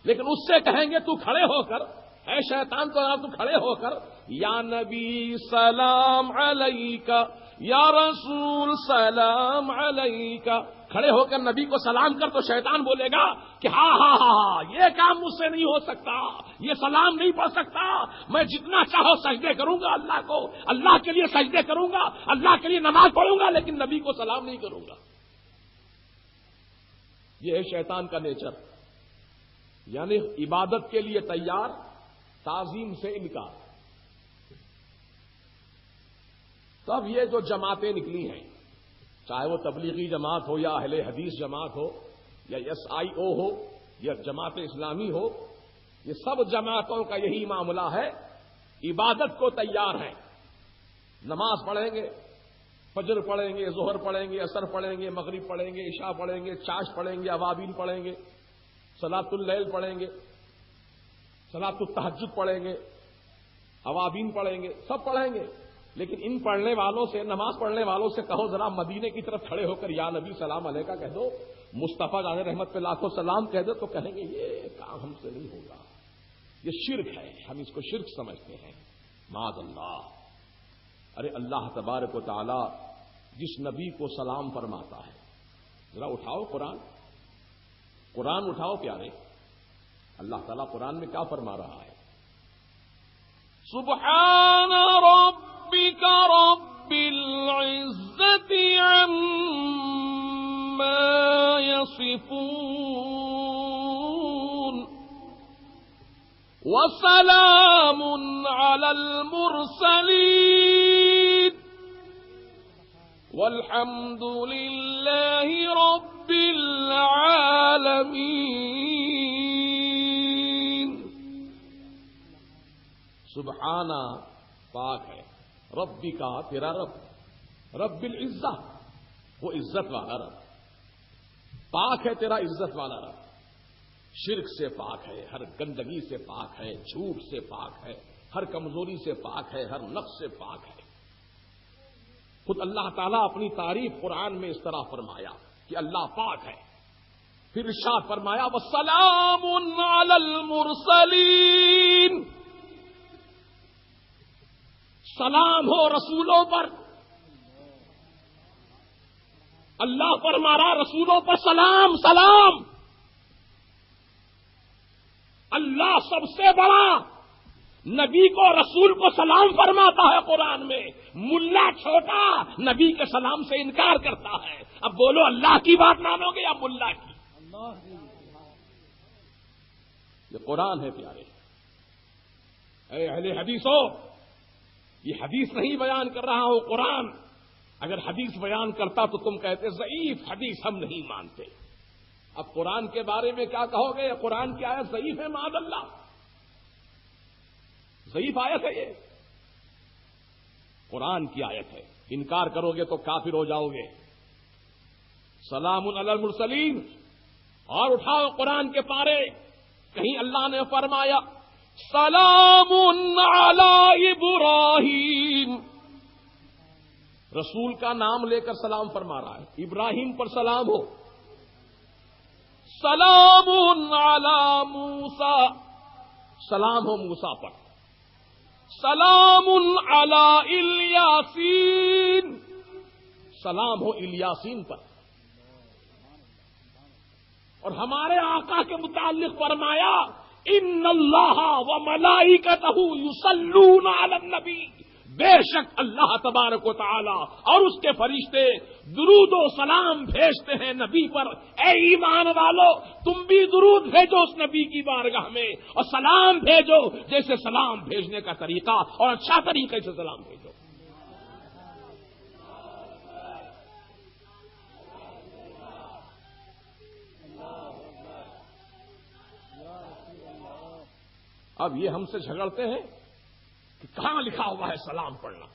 لیکن اس سے کہیں گے تو کھڑے ہو کر، اے شیطان تو کھڑے ہو کر یا نبی سلام علیکہ، یا رسول سلام علیکہ، کھڑے ہو کر نبی کو سلام کر، تو شیطان بولے گا کہ ہاں یہ کام مجھ سے نہیں ہو سکتا، یہ سلام نہیں پڑھ سکتا، میں جتنا چاہو سجدے کروں گا اللہ کو، اللہ کے لیے سجدے کروں گا، اللہ کے لیے نماز پڑھوں گا، لیکن نبی کو سلام نہیں کروں گا۔ یہ ہے شیطان کا نیچر، یعنی عبادت کے لیے تیار، تعظیم سے انکار۔ تب یہ جو جماعتیں نکلی ہیں، چاہے وہ تبلیغی جماعت ہو یا اہل حدیث جماعت ہو یا SIO ہو یا جماعت اسلامی ہو، یہ سب جماعتوں کا یہی معاملہ ہے، عبادت کو تیار ہیں، نماز پڑھیں گے، فجر پڑھیں گے، ظہر پڑھیں گے، عصر پڑھیں گے، مغرب پڑھیں گے، عشاء پڑھیں گے، چاش پڑھیں گے، اوابین پڑھیں گے، صلاۃ اللیل پڑھیں گے، صلاۃ التہجد پڑھیں گے، اوابین پڑھیں گے، سب پڑھیں گے۔ لیکن ان پڑھنے والوں سے، نماز پڑھنے والوں سے کہو ذرا مدینے کی طرف کھڑے ہو کر یا نبی سلام علیکہ کہہ دو، مصطفیٰ جان رحمت پہ لاکھوں سلام کہہ دو، تو کہیں گے یہ کام ہم سے نہیں ہوگا، یہ شرک ہے، ہم اس کو شرک سمجھتے ہیں، معاذ اللہ۔ ارے اللہ تبارک و تعالی جس نبی کو سلام فرماتا ہے، ذرا اٹھاؤ قرآن اٹھاؤ پیارے، اللہ تعالیٰ قرآن میں کیا فرما رہا ہے؟ سبحان ربک رب العزت عما یصفون وسلام علی المرسلین والحمد للہ رب العالمین۔ سبحانہ پاک ہے، ربی کا تیرا رب، رب العزہ وہ عزت والا رب، پاک ہے تیرا عزت والا رب، شرک سے پاک ہے، ہر گندگی سے پاک ہے، جھوٹ سے پاک ہے، ہر کمزوری سے پاک ہے، ہر نقص سے پاک ہے۔ خود اللہ تعالیٰ اپنی تعریف قرآن میں اس طرح فرمایا کہ اللہ پاک ہے، پھر ارشاد فرمایا وَسَلَامٌ عَلَى الْمُرْسَلِينَ، سلام ہو رسولوں پر۔ اللہ فرما رہا رسولوں پر سلام سلام۔ اللہ سب سے بڑا نبی کو رسول کو سلام فرماتا ہے قرآن میں، ملا چھوٹا نبی کے سلام سے انکار کرتا ہے۔ اب بولو اللہ کی بات مانو گے یا ملا کی؟ یہ قرآن ہے پیارے، اے اہل حدیثو، یہ حدیث نہیں بیان کر رہا ہوں، قرآن۔ اگر حدیث بیان کرتا تو تم کہتے ضعیف حدیث ہم نہیں مانتے۔ اب قرآن کے بارے میں کیا کہو گے؟ قرآن کی آیت ضعیف ہے، معاذ اللہ، ضعیف آیت ہے یہ، قرآن کی آیت ہے، انکار کرو گے تو کافر ہو جاؤ گے۔ سلام علی المرسلین، اور اٹھاؤ قرآن کے پارے، کہیں اللہ نے فرمایا سلام علی ابراہیم، رسول کا نام لے کر سلام فرما رہا ہے، ابراہیم پر سلام ہو۔ سلام علی موسیٰ، سلام ہو موسیٰ پر۔ سلام علی الیاسین، سلام ہو الیاسین پر۔ اور ہمارے آقا کے متعلق فرمایا ان اللہ و ملائکتہ یصلون علی النبی، بے شک اللہ تبارک و تعالی اور اس کے فرشتے درود و سلام بھیجتے ہیں نبی پر۔ اے ایمان والو، تم بھی درود بھیجو اس نبی کی بارگاہ میں، اور سلام بھیجو جیسے سلام بھیجنے کا طریقہ، اور اچھا طریقے سے سلام بھیجو۔ اب یہ ہم سے جھگڑتے ہیں کہ کہاں لکھا ہوا ہے سلام پڑھنا،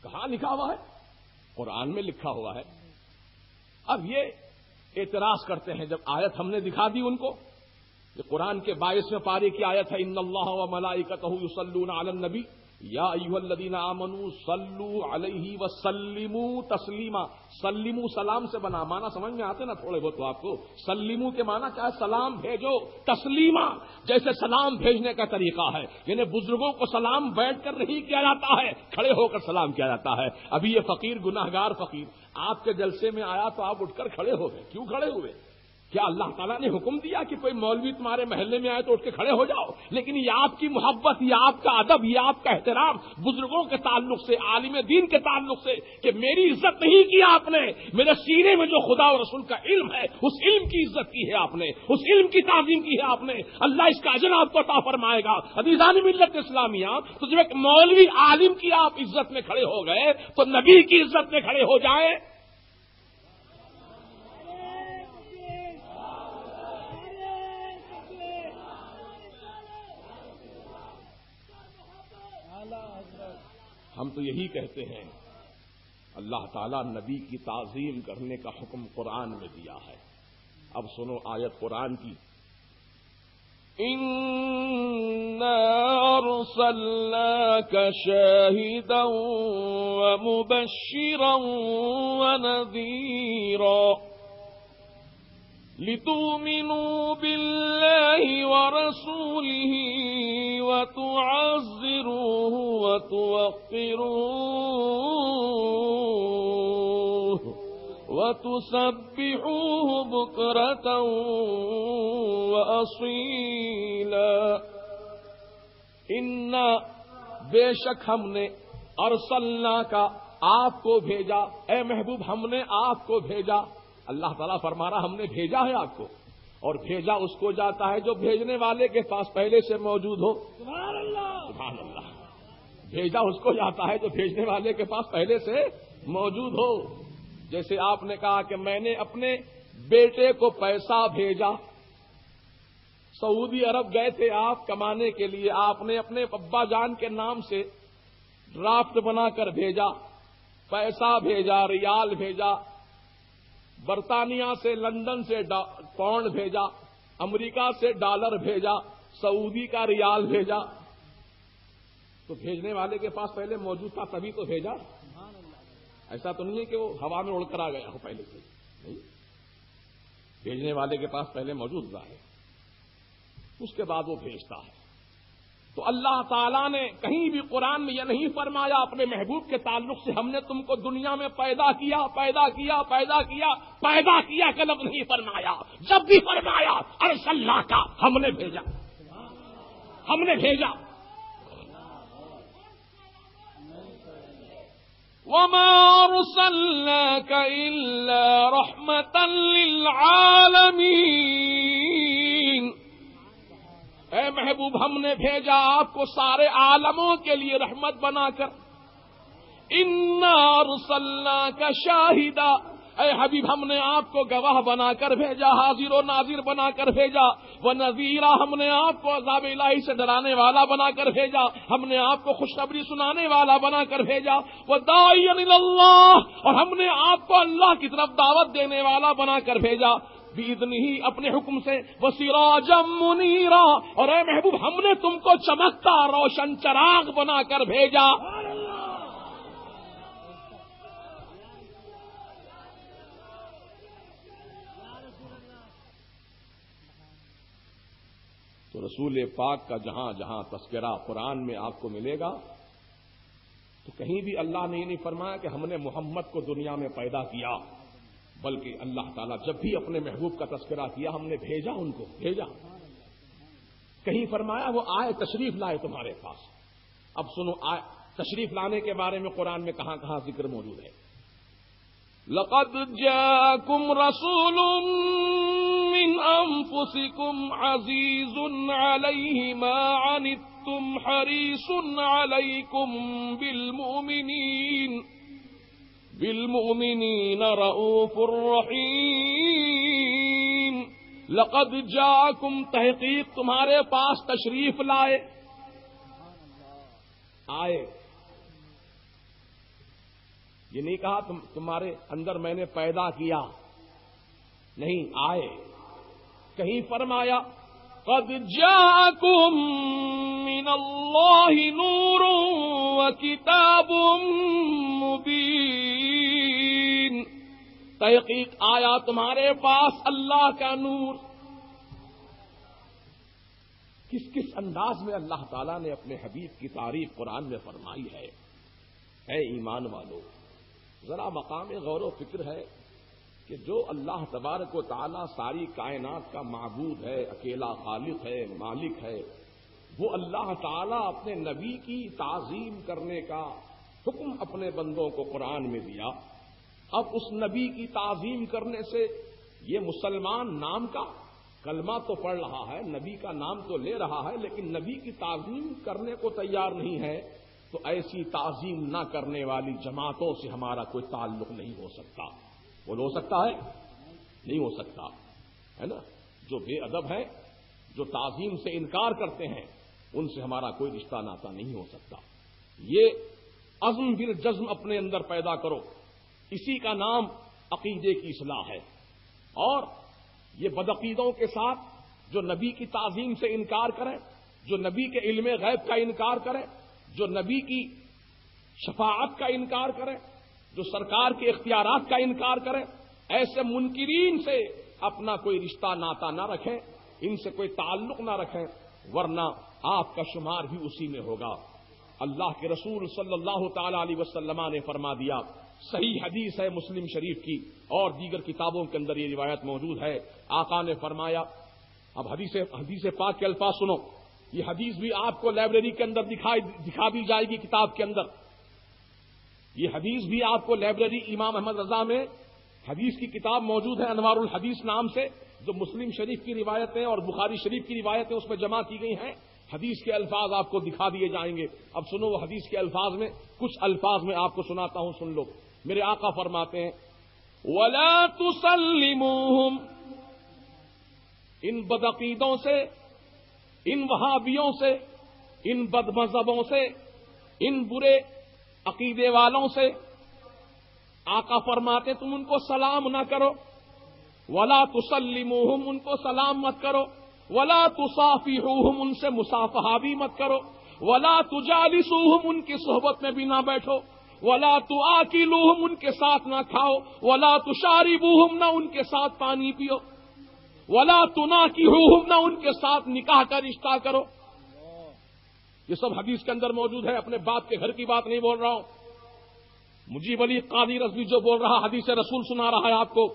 کہاں لکھا ہوا ہے؟ قرآن میں لکھا ہوا ہے۔ اب یہ اعتراض کرتے ہیں، جب آیت ہم نے دکھا دی ان کو، یہ قرآن کے 22ویں پارے کی آیت ہے ان اللہ و ملائکتہ یصلون علی النبی یا ایھا الذین آمنوا صلوا علیہ وسلموا تسلیما۔ سلموا سلام سے بنا، معنی سمجھ میں آتے نا تھوڑے بہت تو آپ کو۔ سلموا کے معنی کیا ہے؟ سلام بھیجو، تسلیما جیسے سلام بھیجنے کا طریقہ ہے، یعنی بزرگوں کو سلام بیٹھ کر نہیں کیا جاتا ہے، کھڑے ہو کر سلام کیا جاتا ہے۔ ابھی یہ فقیر گناہگار فقیر آپ کے جلسے میں آیا تو آپ اٹھ کر کھڑے ہو گئے، کیوں کھڑے ہوئے؟ کیا اللہ تعالیٰ نے حکم دیا کہ کوئی مولوی تمہارے محلے میں آئے تو اٹھ کے کھڑے ہو جاؤ؟ لیکن یہ آپ کی محبت، یہ آپ کا ادب، یہ آپ کا احترام بزرگوں کے تعلق سے، عالم دین کے تعلق سے، کہ میری عزت نہیں کی آپ نے، میرے سینے میں جو خدا اور رسول کا علم ہے اس علم کی عزت کی ہے آپ نے، اس علم کی تعظیم کی ہے آپ نے، اللہ اس کا اجر آپ کو عطا فرمائے گا۔ عزیزان ملت اسلامیہ، تو جب ایک مولوی عالم کی آپ عزت میں کھڑے ہو گئے تو نبی کی عزت میں کھڑے ہو جائیں۔ ہم تو یہی کہتے ہیں، اللہ تعالیٰ نبی کی تعظیم کرنے کا حکم قرآن میں دیا ہے۔ اب سنو آیت قرآن کی، إِنَّا أَرْسَلْنَاكَ شَاهِدًا وَمُبَشِّرًا وَنَذِيرًا لِتُؤْمِنُوا بِاللَّهِ وَرَسُولِهِ وَتُعَزِّرُوهُ وَتُوَقِّرُوهُ وَتُسَبِّحُوهُ بُكْرَةً وَأَصِيلًا۔ اِنَّا بے شک ہم نے، ارسلنا کا آپ کو بھیجا، اے محبوب ہم نے آپ کو بھیجا۔ اللہ تعالیٰ فرما رہا ہم نے بھیجا ہے آپ کو، اور بھیجا اس کو جاتا ہے جو بھیجنے والے کے پاس پہلے سے موجود ہو۔ سبحان اللہ، سبحان اللہ۔ بھیجا اس کو جاتا ہے جو بھیجنے والے کے پاس پہلے سے موجود ہو۔ جیسے آپ نے کہا کہ میں نے اپنے بیٹے کو پیسہ بھیجا، سعودی عرب گئے تھے آپ کمانے کے لیے، آپ نے اپنے ابا جان کے نام سے ڈرافٹ بنا کر بھیجا، پیسہ بھیجا، ریال بھیجا، برطانیہ سے لندن سے پاؤنڈ بھیجا، امریکہ سے ڈالر بھیجا، سعودی کا ریال بھیجا، تو بھیجنے والے کے پاس پہلے موجود تھا تبھی تو بھیجا. ایسا تو نہیں ہے کہ وہ ہوا میں اڑ کر آ گیا ہو پہلے سے، نہیں، بھیجنے والے کے پاس پہلے موجود رہا ہے، اس کے بعد وہ بھیجتا ہے. تو اللہ تعالیٰ نے کہیں بھی قرآن میں یہ نہیں فرمایا اپنے محبوب کے تعلق سے ہم نے تم کو دنیا میں پیدا کیا کا لفظ نہیں فرمایا. جب بھی فرمایا ارسلنا کا، ہم نے بھیجا. وما ارسلناك الا رحمة للعالمين. اے محبوب، ہم نے بھیجا آپ کو سارے عالموں کے لیے رحمت بنا کر. انا ارسلناک شاہدا، اے حبیب ہم نے آپ کو گواہ بنا کر بھیجا، حاضر و ناظر بنا کر بھیجا. ونذیرا، ہم نے آپ کو عذاب الہی سے ڈرانے والا بنا کر بھیجا، ہم نے آپ کو خوشخبری سنانے والا بنا کر بھیجا. وداعیا الی اللہ، اور ہم نے آپ کو اللہ کی طرف دعوت دینے والا بنا کر بھیجا. بِإِذْنِهِ، اپنے حکم سے. وَسِرَاجًا مُنِيرًا، اور اے محبوب ہم نے تم کو چمکتا روشن چراغ بنا کر بھیجا. تو رسول پاک کا جہاں جہاں تذکرہ قرآن میں آپ کو ملے گا تو کہیں بھی اللہ نے یہ نہیں فرمایا کہ ہم نے محمد کو دنیا میں پیدا کیا، بلکہ اللہ تعالیٰ جب بھی اپنے محبوب کا تذکرہ کیا ہم نے بھیجا، ان کو بھیجا. کہیں فرمایا وہ آئے تشریف لائے تمہارے پاس. اب سنو تشریف لانے کے بارے میں قرآن میں کہاں کہاں ذکر موجود ہے. لقد جاءكم رسول من انفسكم عزيز عليه ما عنتم حريص عليكم بالمؤمنين رؤوف رحيم. لقد جاءكم، تحقیق تمہارے پاس تشریف لائے، آئے. یہ نہیں کہا تمہارے اندر میں نے پیدا کیا، نہیں، آئے. کہیں فرمایا قد جاءكم من اللہ نور وکتاب مبین. تحقیق آیا تمہارے پاس اللہ کا نور. کس کس انداز میں اللہ تعالیٰ نے اپنے حبیب کی تعریف قرآن میں فرمائی ہے. اے ایمان والو، ذرا مقام غور و فکر ہے کہ جو اللہ تبارک و تعالیٰ ساری کائنات کا معبود ہے، اکیلا خالق ہے، مالک ہے، وہ اللہ تعالیٰ اپنے نبی کی تعظیم کرنے کا حکم اپنے بندوں کو قرآن میں دیا. اب اس نبی کی تعظیم کرنے سے یہ مسلمان نام کا کلمہ تو پڑھ رہا ہے، نبی کا نام تو لے رہا ہے، لیکن نبی کی تعظیم کرنے کو تیار نہیں ہے. تو ایسی تعظیم نہ کرنے والی جماعتوں سے ہمارا کوئی تعلق نہیں ہو سکتا. وہ ہو سکتا ہے؟ نہیں ہو سکتا، ہے نا. جو بے ادب ہیں، جو تعظیم سے انکار کرتے ہیں، ان سے ہمارا کوئی رشتہ ناتا نہیں ہو سکتا. یہ عزم بالجزم اپنے اندر پیدا کرو، اسی کا نام عقیدے کی اصلاح ہے. اور یہ بدعقیدوں کے ساتھ جو نبی کی تعظیم سے انکار کریں، جو نبی کے علم غیب کا انکار کریں، جو نبی کی شفاعت کا انکار کریں، جو سرکار کے اختیارات کا انکار کریں، ایسے منکرین سے اپنا کوئی رشتہ ناتا نہ رکھیں، ان سے کوئی تعلق نہ رکھیں، ورنہ آپ کا شمار بھی اسی میں ہوگا. اللہ کے رسول صلی اللہ تعالی علیہ وسلم نے فرما دیا، صحیح حدیث ہے مسلم شریف کی اور دیگر کتابوں کے اندر یہ روایت موجود ہے. آقا نے فرمایا، اب حدیث پاک کے الفاظ سنو. یہ حدیث بھی آپ کو لائبریری کے اندر دکھا دی جائے گی کتاب کے اندر. یہ حدیث بھی آپ کو لائبریری امام احمد رضا میں حدیث کی کتاب موجود ہے، انوار الحدیث نام سے، جو مسلم شریف کی روایتیں اور بخاری شریف کی روایتیں اس میں جمع کی گئی ہیں. حدیث کے الفاظ آپ کو دکھا دیے جائیں گے. اب سنو وہ حدیث کے الفاظ میں کچھ الفاظ میں آپ کو سناتا ہوں، سن لو. میرے آقا فرماتے ہیں وَلَا تُسَلِّمُوهُمْ، ان بدعقیدوں سے، ان وہابیوں سے، ان بد مذہبوں سے، ان برے عقیدے والوں سے آقا فرماتے تم ان کو سلام نہ کرو، ولا تسلموہم، ان کو سلام مت کرو، ولا تصافحوہم، ان سے مصافحہ بھی مت کرو، ولا تجالسوہم، ان کی صحبت میں بھی نہ بیٹھو، ولا تآکلوہم، ان کے ساتھ نہ کھاؤ، ولا تشاربوہم، نہ ان کے ساتھ پانی پیو، ولا تناکحوہم، نہ ان کے ساتھ نکاح کا رشتہ کرو۔ یہ سب حدیث کے اندر موجود ہے، اپنے باپ کے گھر کی بات نہیں بول رہا ہوں۔ مجیب علی قادری رضوی جو بول رہا حدیث رسول سنا رہا ہے آپ کو،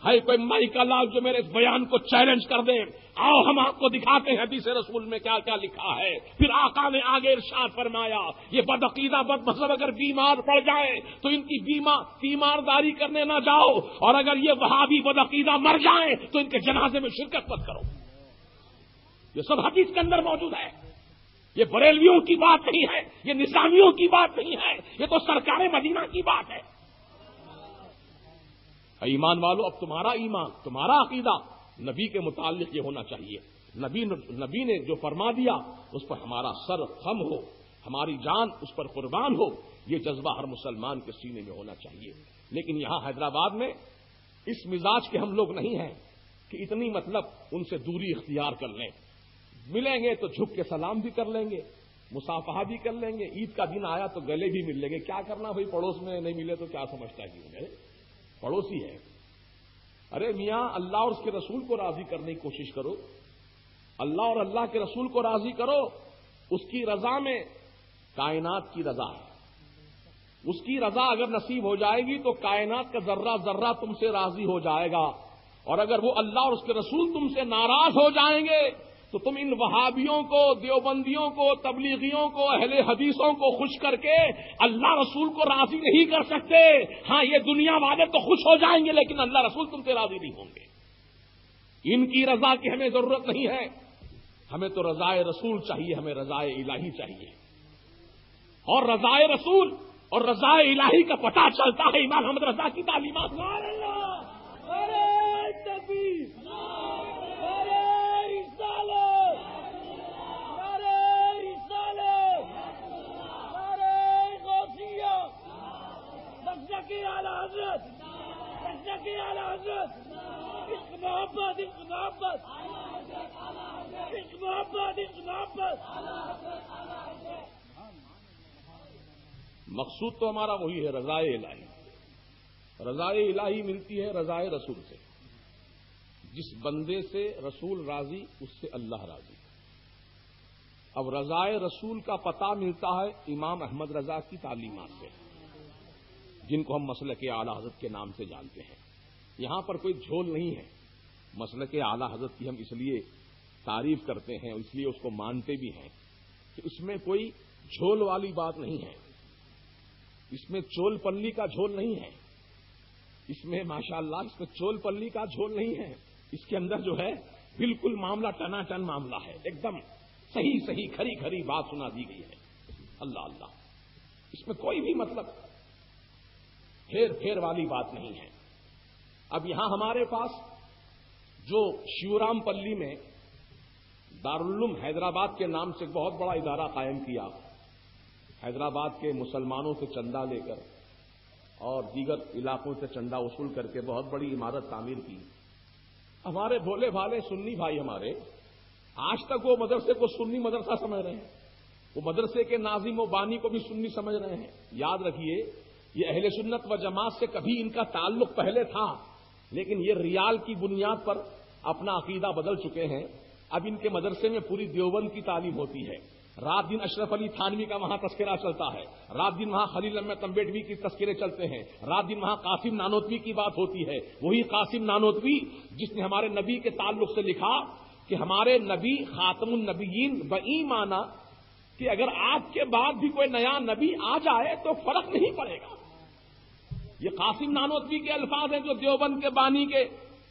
ہے کوئی مائی کا لال جو میرے اس بیان کو چیلنج کر دے، آؤ ہم آپ کو دکھاتے ہیں حدیث رسول میں کیا کیا لکھا ہے۔ پھر آقا نے آگے ارشاد فرمایا، یہ بدعقیدہ بد مذہب اگر بیمار پڑ جائے تو ان کی بیمارداری کرنے نہ جاؤ، اور اگر یہ وہابی بدعقیدہ مر جائیں تو ان کے جنازے میں شرکت مت کرو۔ یہ سب حدیث کے اندر موجود ہے، یہ بریلویوں کی بات نہیں ہے، یہ نظامیوں کی بات نہیں ہے، یہ تو سرکار مدینہ کی بات ہے۔ ایمان والو، اب تمہارا ایمان، تمہارا عقیدہ نبی کے متعلق یہ ہونا چاہیے، نبی نے جو فرما دیا اس پر ہمارا سر خم ہو، ہماری جان اس پر قربان ہو، یہ جذبہ ہر مسلمان کے سینے میں ہونا چاہیے۔ لیکن یہاں حیدرآباد میں اس مزاج کے ہم لوگ نہیں ہیں کہ اتنی مطلب ان سے دوری اختیار کر لیں، ملیں گے تو جھک کے سلام بھی کر لیں گے، مصافحہ بھی کر لیں گے، عید کا دن آیا تو گلے بھی مل لیں گے۔ کیا کرنا بھائی، پڑوس میں نہیں ملے تو کیا سمجھتا ہے کہ میرے پڑوسی ہے؟ ارے میاں، اللہ اور اس کے رسول کو راضی کرنے کی کوشش کرو، اللہ اور اللہ کے رسول کو راضی کرو، اس کی رضا میں کائنات کی رضا ہے، اس کی رضا اگر نصیب ہو جائے گی تو کائنات کا ذرہ ذرہ تم سے راضی ہو جائے گا، اور اگر وہ اللہ اور اس کے رسول تم سے ناراض ہو جائیں گے تو تم ان وہابیوں کو، دیوبندیوں کو، تبلیغیوں کو، اہل حدیثوں کو خوش کر کے اللہ رسول کو راضی نہیں کر سکتے۔ ہاں، یہ دنیا والے تو خوش ہو جائیں گے لیکن اللہ رسول تم سے راضی نہیں ہوں گے۔ ان کی رضا کی ہمیں ضرورت نہیں ہے، ہمیں تو رضائے رسول چاہیے، ہمیں رضائے الہی چاہیے، اور رضائے رسول اور رضائے الہی کا پتہ چلتا ہے امام احمد رضا کی تعلیمات۔ مقصود تو ہمارا وہی ہے، رضائے الہی۔ رضائے الہی ملتی ہے رضائے رسول سے، جس بندے سے رسول راضی اس سے اللہ راضی۔ اب رضائے رسول کا پتہ ملتا ہے امام احمد رضا کی تعلیمات سے، جن کو ہم مسلک اعلی حضرت کے نام سے جانتے ہیں۔ یہاں پر کوئی جھول نہیں ہے، مسلک اعلی حضرت کی ہم اس لیے تعریف کرتے ہیں، اس لیے اس کو مانتے بھی ہیں کہ اس میں کوئی جھول والی بات نہیں ہے، اس میں چول پلی کا جھول نہیں ہے، اس میں ماشاءاللہ اس میں چول پلی کا جھول نہیں ہے، اس کے اندر جو ہے بالکل معاملہ ٹنا ٹن معاملہ ہے، ایک دم صحیح صحیح کھری کھری بات سنا دی گئی ہے۔ اللہ اللہ، اس میں کوئی بھی مطلب پھیر پھیر والی بات نہیں ہے۔ اب یہاں ہمارے پاس جو شیورام پلی میں دارالعلوم حیدرآباد کے نام سے بہت بڑا ادارہ قائم کیا، حیدرآباد کے مسلمانوں سے چندہ لے کر اور دیگر علاقوں سے چندہ وصول کر کے بہت بڑی عمارت تعمیر کی۔ ہمارے بھولے بھالے سنی بھائی ہمارے آج تک وہ مدرسے کو سنی مدرسہ سمجھ رہے ہیں، وہ مدرسے کے ناظم و بانی کو بھی سنی سمجھ رہے ہیں۔ یاد رکھیے، یہ اہل سنت و جماعت سے کبھی ان کا تعلق پہلے تھا، لیکن یہ ریال کی بنیاد پر اپنا عقیدہ بدل چکے ہیں۔ اب ان کے مدرسے میں پوری دیوبند کی تعلیم ہوتی ہے، رات دن اشرف علی تھانوی کا وہاں تذکرہ چلتا ہے، رات دن وہاں خلیل احمد تنبیٹوی کی تذکرے چلتے ہیں، رات دن وہاں قاسم نانوتوی کی بات ہوتی ہے۔ وہی قاسم نانوتوی جس نے ہمارے نبی کے تعلق سے لکھا کہ ہمارے نبی خاتم النبیین بایمانہ کہ اگر آپ کے بعد بھی کوئی نیا نبی آ جائے تو فرق نہیں پڑے گا۔ یہ قاسم نانوتوی کے الفاظ ہیں جو دیوبند کے بانی کے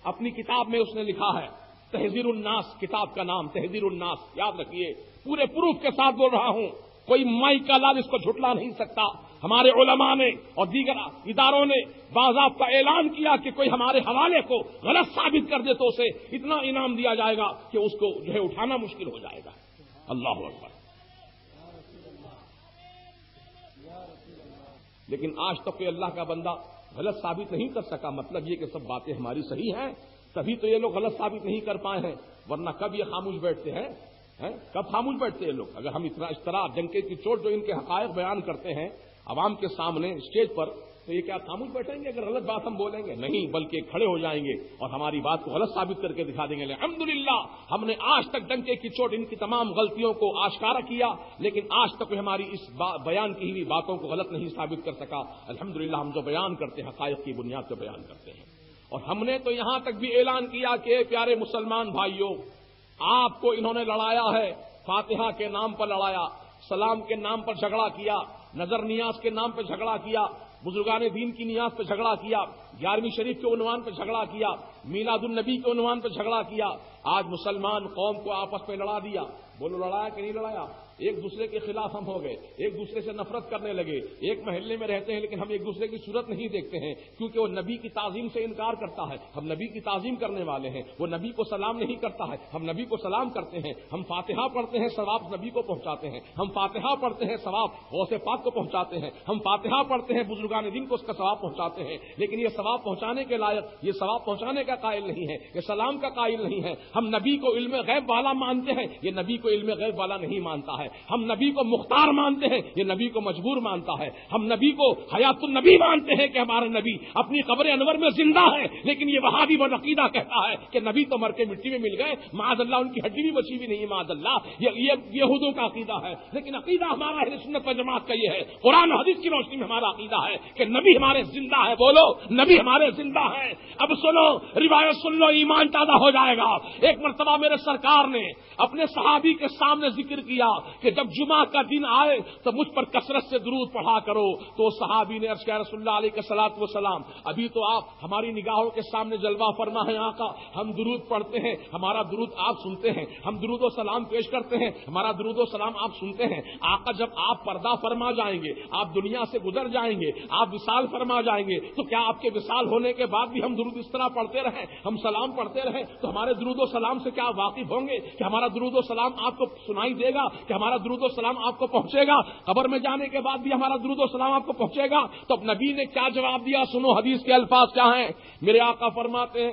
اپنی کتاب میں اس نے لکھا ہے، تحذیر الناس کتاب کا نام، تحذیر الناس۔ یاد رکھیے، پورے پروف کے ساتھ بول رہا ہوں، کوئی مائی کا لال اس کو جھٹلا نہیں سکتا۔ ہمارے علماء نے اور دیگر اداروں نے باضابطہ اعلان کیا کہ کوئی ہمارے حوالے کو غلط ثابت کر دے تو اسے اتنا انعام دیا جائے گا کہ اس کو جو ہے اٹھانا مشکل ہو جائے گا۔ اللہ اکبر۔ لیکن آج تک کوئی اللہ کا بندہ غلط ثابت نہیں کر سکا. مطلب یہ کہ سب باتیں ہماری صحیح ہیں، تبھی تو یہ لوگ غلط ثابت نہیں کر پائے ہیں، ورنہ کب یہ خاموش بیٹھتے ہیں؟ کب خاموش بیٹھتے ہیں لوگ؟ اگر ہم اس طرح ڈنکے کی چوٹ جو ان کے حقائق بیان کرتے ہیں عوام کے سامنے اسٹیج پر، تو یہ کیا خاموش بیٹھیں گے اگر غلط بات ہم بولیں گے؟ نہیں، بلکہ کھڑے ہو جائیں گے اور ہماری بات کو غلط ثابت کر کے دکھا دیں گے. الحمدللہ ہم نے آج تک ڈنکے کی چوٹ ان کی تمام غلطیوں کو آشکارا کیا، لیکن آج تک ہماری اس بیان کی ہوئی باتوں کو غلط نہیں ثابت کر سکا. الحمدللہ ہم جو بیان کرتے ہیں حقائق کی بنیاد پر بیان کرتے ہیں. اور ہم نے تو یہاں تک بھی اعلان کیا کہ پیارے مسلمان بھائیوں، آپ کو انہوں نے لڑایا ہے، فاتحہ کے نام پر لڑایا، سلام کے نام پر جھگڑا کیا، نظر نیاز کے نام پر جھگڑا کیا، بزرگان دین کی نیاز پہ جھگڑا کیا، 11ویں شریف کے عنوان پہ جھگڑا کیا، میلاد النبی کے عنوان پہ جھگڑا کیا. آج مسلمان قوم کو آپس میں لڑا دیا. بولو لڑایا کہ نہیں لڑایا؟ ایک دوسرے کے خلاف ہم ہو گئے، ایک دوسرے سے نفرت کرنے لگے. ایک محلے میں رہتے ہیں لیکن ہم ایک دوسرے کی صورت نہیں دیکھتے ہیں، کیونکہ وہ نبی کی تعظیم سے انکار کرتا ہے. ہم نبی کی تعظیم کرنے والے ہیں. وہ نبی کو سلام نہیں کرتا ہے، ہم نبی کو سلام کرتے ہیں. ہم فاتحہ پڑھتے ہیں، ثواب نبی کو پہنچاتے ہیں. ہم فاتحہ پڑھتے ہیں، ثواب غوث پاک کو پہنچاتے ہیں. ہم فاتحہ پڑھتے ہیں، بزرگان دین کو اس کا ثواب پہنچاتے ہیں. لیکن یہ ثواب پہنچانے کے لائق، یہ ثواب پہنچانے کا قائل نہیں ہے، یہ سلام کا قائل نہیں ہے. ہم نبی کو علم غیب والا مانتے ہیں، یہ نبی کو علم غیب والا نہیں مانتا ہے. ہم نبی کو مختار مانتے ہیں، یہ نبی کو مجبور مانتا ہے. ہم نبی کو حیات النبی مانتے ہیں کہ ہمارا نبی اپنی قبر انور میں زندہ ہے، لیکن یہ وہابی بدعقیدہ کہتا ہے کہ نبی تو مر کے مٹی میں مل گئے، معاذ اللہ ان کی ہڈی بھی بچی بھی نہیں، معاذ اللہ. یہ یہودوں کا عقیدہ ہے. لیکن عقیدہ ہمارا اہل سنت و جماعت کا یہ ہے، قرآن حدیث کی روشنی میں ہمارا عقیدہ ہے کہ نبی ہمارے زندہ ہے. بولو نبی ہمارے زندہ ہے. اب سنو، روایت سن لو، ایمان تازہ ہو جائے گا. ایک مرتبہ میرے سرکار نے اپنے صحابی کے سامنے ذکر کیا کہ جب جمعہ کا دن آئے تو مجھ پر کثرت سے درود پڑھا کرو. تو صحابی نے عرض کیا رسول اللہ علیہ الصلوۃ والسلام، ابھی تو آپ ہماری نگاہوں کے سامنے جلوہ فرما ہیں آقا. ہم درود پڑھتے ہیں، ہمارا درود آپ سنتے ہیں. ہم درود و سلام پیش کرتے ہیں، ہمارا درود و سلام آپ سنتے ہیں. آقا جب آپ پردہ فرما جائیں گے، آپ دنیا سے گزر جائیں گے، آپ وصال فرما جائیں گے، تو کیا آپ کے وصال ہونے کے بعد بھی ہم درود اس طرح پڑھتے رہیں، ہم سلام پڑھتے رہیں، تو ہمارے درود و سلام سے کیا واقف ہوں گے کہ ہمارا درود و سلام آپ کو سنائی دے گا، کہ ہمارا درود و سلام آپ کو پہنچے گا، قبر میں جانے کے بعد بھی ہمارا درود و سلام آپ کو پہنچے گا؟ تو اب نبی نے کیا جواب دیا؟ سنو حدیث کے الفاظ کیا ہیں. میرے آقا فرماتے ہیں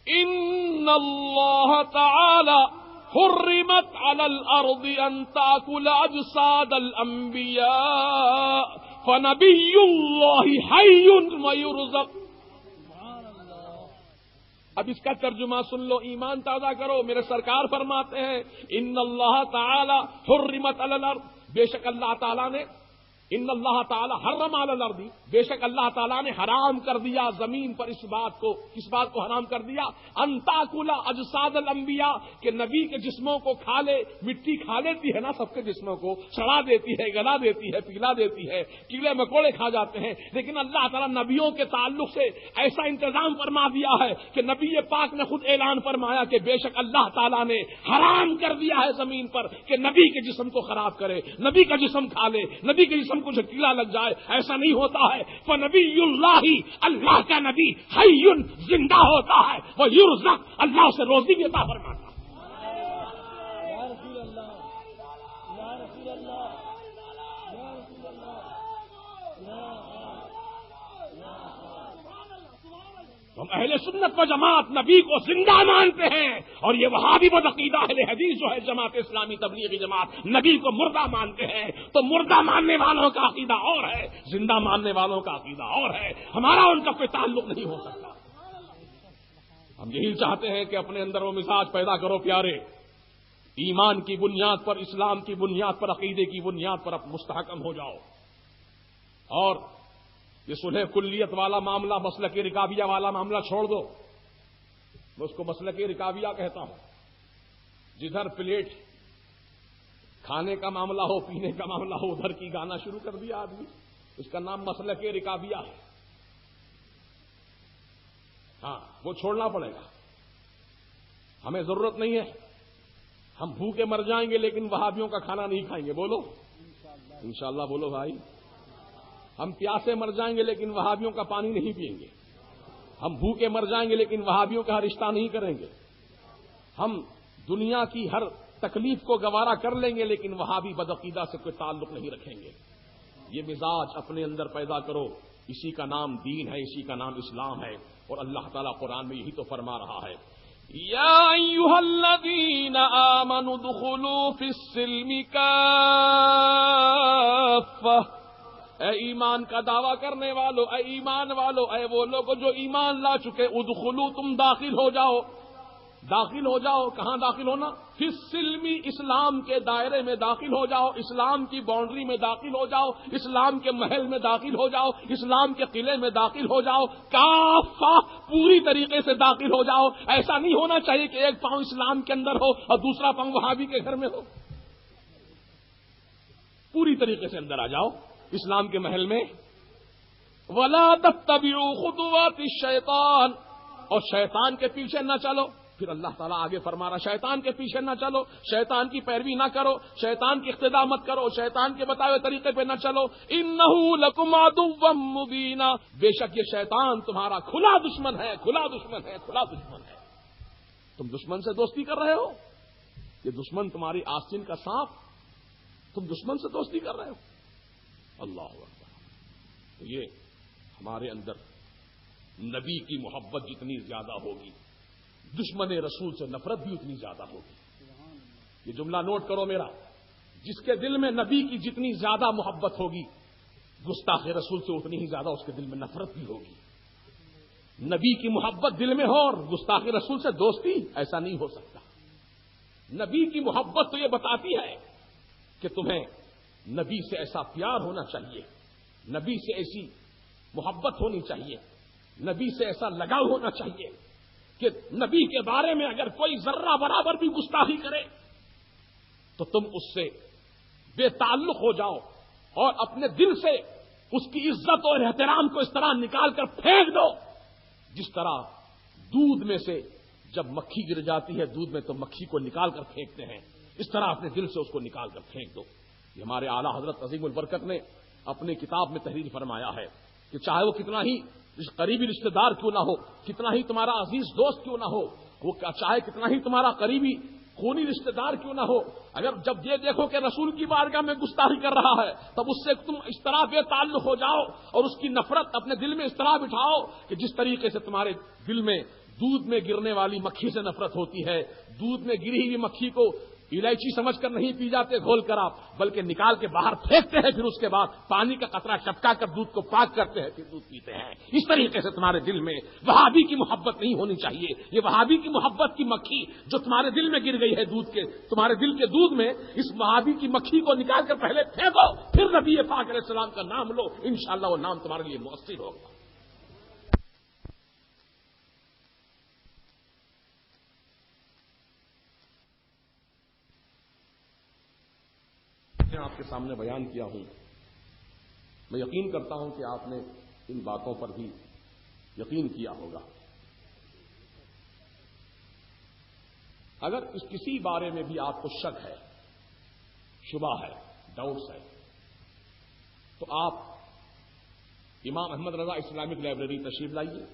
ان اللہ تعالی حرمت علی الارض ان تاکل اجساد الانبیاء فنبی اللہ حی ویرزق. اب اس کا ترجمہ سن لو، ایمان تازہ کرو. میرے سرکار فرماتے ہیں ان اللہ تعالی حرمت علی الارض، بے شک اللہ تعالیٰ نے، ان اللہ تعالی حرم علی الارض، بے شک اللہ تعالیٰ نے حرام کر دیا زمین پر اس بات کو حرام کر دیا، ان تاکل اجساد الانبیاء، کہ نبی کے جسموں کو کھا لے. مٹی کھا لیتی ہے نا سب کے جسموں کو، سڑا دیتی ہے، گلا دیتی ہے، پگھلا دیتی ہے، کیڑے مکوڑے کھا جاتے ہیں. لیکن اللہ تعالیٰ نبیوں کے تعلق سے ایسا انتظام فرما دیا ہے کہ نبی پاک نے خود اعلان فرمایا کہ بے شک اللہ تعالیٰ نے حرام کر دیا ہے زمین پر کہ نبی کے جسم کو خراب کرے، نبی کا جسم کھا لے، نبی کے جسم کو کیڑا لگ جائے. ایسا نہیں ہوتا ہے. فنبی اللہ، اللہ کا نبی حی، زندہ ہوتا ہے، وہ یرزق، اللہ سے روزی بھی عطا فرماتا ہے. یا رسول اللہ، یا رسول اللہ، یا رسول اللہ. ہم اہل سنت و جماعت نبی کو زندہ مانتے ہیں، اور یہ وہابی بدعقیدہ اہل حدیث جو ہے جماعت اسلامی تبلیغی جماعت، نبی کو مردہ مانتے ہیں. تو مردہ ماننے والوں کا عقیدہ اور ہے، زندہ ماننے والوں کا عقیدہ اور ہے. ہمارا ان کا کوئی تعلق نہیں ہو سکتا. ہم یہی چاہتے ہیں کہ اپنے اندر وہ مزاج پیدا کرو پیارے، ایمان کی بنیاد پر، اسلام کی بنیاد پر، عقیدے کی بنیاد پر مستحکم ہو جاؤ. اور یہ صلح کلیت والا معاملہ، مسلک رکابیہ والا معاملہ چھوڑ دو. میں اس کو مسلک رکابیہ کہتا ہوں. جدھر پلیٹ کھانے کا معاملہ ہو، پینے کا معاملہ ہو، ادھر کی گانا شروع کر دیا آدمی. اس کا نام مسلک رکابیہ ہے. ہاں، وہ چھوڑنا پڑے گا. ہمیں ضرورت نہیں ہے. ہم بھوکے مر جائیں گے لیکن وہابیوں کا کھانا نہیں کھائیں گے. بولو انشاءاللہ. بولو بھائی. ہم پیاسے مر جائیں گے لیکن وہابیوں کا پانی نہیں پئیں گے. ہم بھوکے مر جائیں گے لیکن وہابیوں کا رشتہ نہیں کریں گے. ہم دنیا کی ہر تکلیف کو گوارا کر لیں گے لیکن وہابی بدعقیدہ سے کوئی تعلق نہیں رکھیں گے. یہ مزاج اپنے اندر پیدا کرو. اسی کا نام دین ہے, اسی کا نام اسلام ہے. اور اللہ تعالیٰ قرآن میں یہی تو فرما رہا ہے, یا ایھا الذین آمنوا ادخلوا فی السلم کافہ. اے ایمان کا دعویٰ کرنے والو, اے ایمان والو, اے وہ لوگ جو ایمان لا چکے, ادخلوا تم داخل ہو جاؤ. داخل ہو جاؤ. کہاں داخل ہونا؟ فی السلم, اسلام کے دائرے میں داخل ہو جاؤ, اسلام کی باؤنڈری میں داخل ہو جاؤ, اسلام کے محل میں داخل ہو جاؤ, اسلام کے قلعے میں داخل ہو جاؤ. کافہ, پوری طریقے سے داخل ہو جاؤ. ایسا نہیں ہونا چاہیے کہ ایک پاؤں اسلام کے اندر ہو اور دوسرا پاؤں وہابی کے گھر میں ہو. پوری طریقے سے اندر آ جاؤ اسلام کے محل میں. وَلَا تَتَّبِعُوا خُطُوَاتِ الشَّيْطَانِ, اور شیطان کے پیچھے نہ چلو. پھر اللہ تعالیٰ آگے فرما رہا, شیطان کے پیچھے نہ چلو, شیطان کی پیروی نہ کرو, شیطان کی اقتداء مت کرو, شیطان کے بتائے ہوئے طریقے پہ نہ چلو. إِنَّهُ لَكُمْ عَدُوٌّ مُّبِينٌ, بے شک یہ شیطان تمہارا کھلا دشمن ہے, کھلا دشمن ہے, کھلا دشمن ہے. تم دشمن سے دوستی کر رہے ہو, یہ دشمن تمہاری آستین کا سانپ, تم دشمن سے دوستی کر رہے ہو. اللہ اکبر. تو یہ ہمارے اندر نبی کی محبت جتنی زیادہ ہوگی, دشمن رسول سے نفرت بھی اتنی زیادہ ہوگی. یہ جملہ نوٹ کرو میرا, جس کے دل میں نبی کی جتنی زیادہ محبت ہوگی, گستاخ رسول سے اتنی ہی زیادہ اس کے دل میں نفرت بھی ہوگی. نبی کی محبت دل میں ہو اور گستاخ رسول سے دوستی, ایسا نہیں ہو سکتا. نبی کی محبت تو یہ بتاتی ہے کہ تمہیں نبی سے ایسا پیار ہونا چاہیے, نبی سے ایسی محبت ہونی چاہیے, نبی سے ایسا لگاؤ ہونا چاہیے کہ نبی کے بارے میں اگر کوئی ذرہ برابر بھی گستاخی کرے تو تم اس سے بے تعلق ہو جاؤ اور اپنے دل سے اس کی عزت اور احترام کو اس طرح نکال کر پھینک دو جس طرح دودھ میں سے جب مکھی گر جاتی ہے دودھ میں تو مکھی کو نکال کر پھینکتے ہیں, اس طرح اپنے دل سے اس کو نکال کر پھینک دو. یہ ہمارے اعلیٰ حضرت عظیم البرکت نے اپنی کتاب میں تحریر فرمایا ہے کہ چاہے وہ کتنا ہی قریبی رشتہ دار کیوں نہ ہو, کتنا ہی تمہارا عزیز دوست کیوں نہ ہو, وہ چاہے کتنا ہی تمہارا قریبی خونی رشتہ دار کیوں نہ ہو, اگر جب یہ دیکھو کہ رسول کی بارگاہ میں گستاخی کر رہا ہے تب اس سے تم اس طرح بے تعلق ہو جاؤ اور اس کی نفرت اپنے دل میں اس طرح بٹھاؤ کہ جس طریقے سے تمہارے دل میں دودھ میں گرنے والی مکھی سے نفرت ہوتی ہے. دودھ میں گری ہوئی مکھی کو الائچی سمجھ کر نہیں پی جاتے گھول کر آپ, بلکہ نکال کے باہر پھینکتے ہیں, پھر اس کے بعد پانی کا قطرہ ٹپکا کر دودھ کو پاک کرتے ہیں, پھر دودھ پیتے ہیں. اس طریقے سے تمہارے دل میں وہابی کی محبت نہیں ہونی چاہیے. یہ وہابی کی محبت کی مکھی جو تمہارے دل میں گر گئی ہے دودھ کے, تمہارے دل کے دودھ میں اس وہابی کی مکھی کو نکال کر پہلے پھینکو, پھر نبی پاک علیہ السلام کا نام لو, انشاءاللہ وہ نام تمہارے لیے مؤثر ہوگا. آپ کے سامنے بیان کیا ہوں, میں یقین کرتا ہوں کہ آپ نے ان باتوں پر بھی یقین کیا ہوگا. اگر اس کسی بارے میں بھی آپ کو شک ہے, شبہ ہے, ڈاؤٹس ہے, تو آپ امام احمد رضا اسلامک لائبریری تشریف لائیے.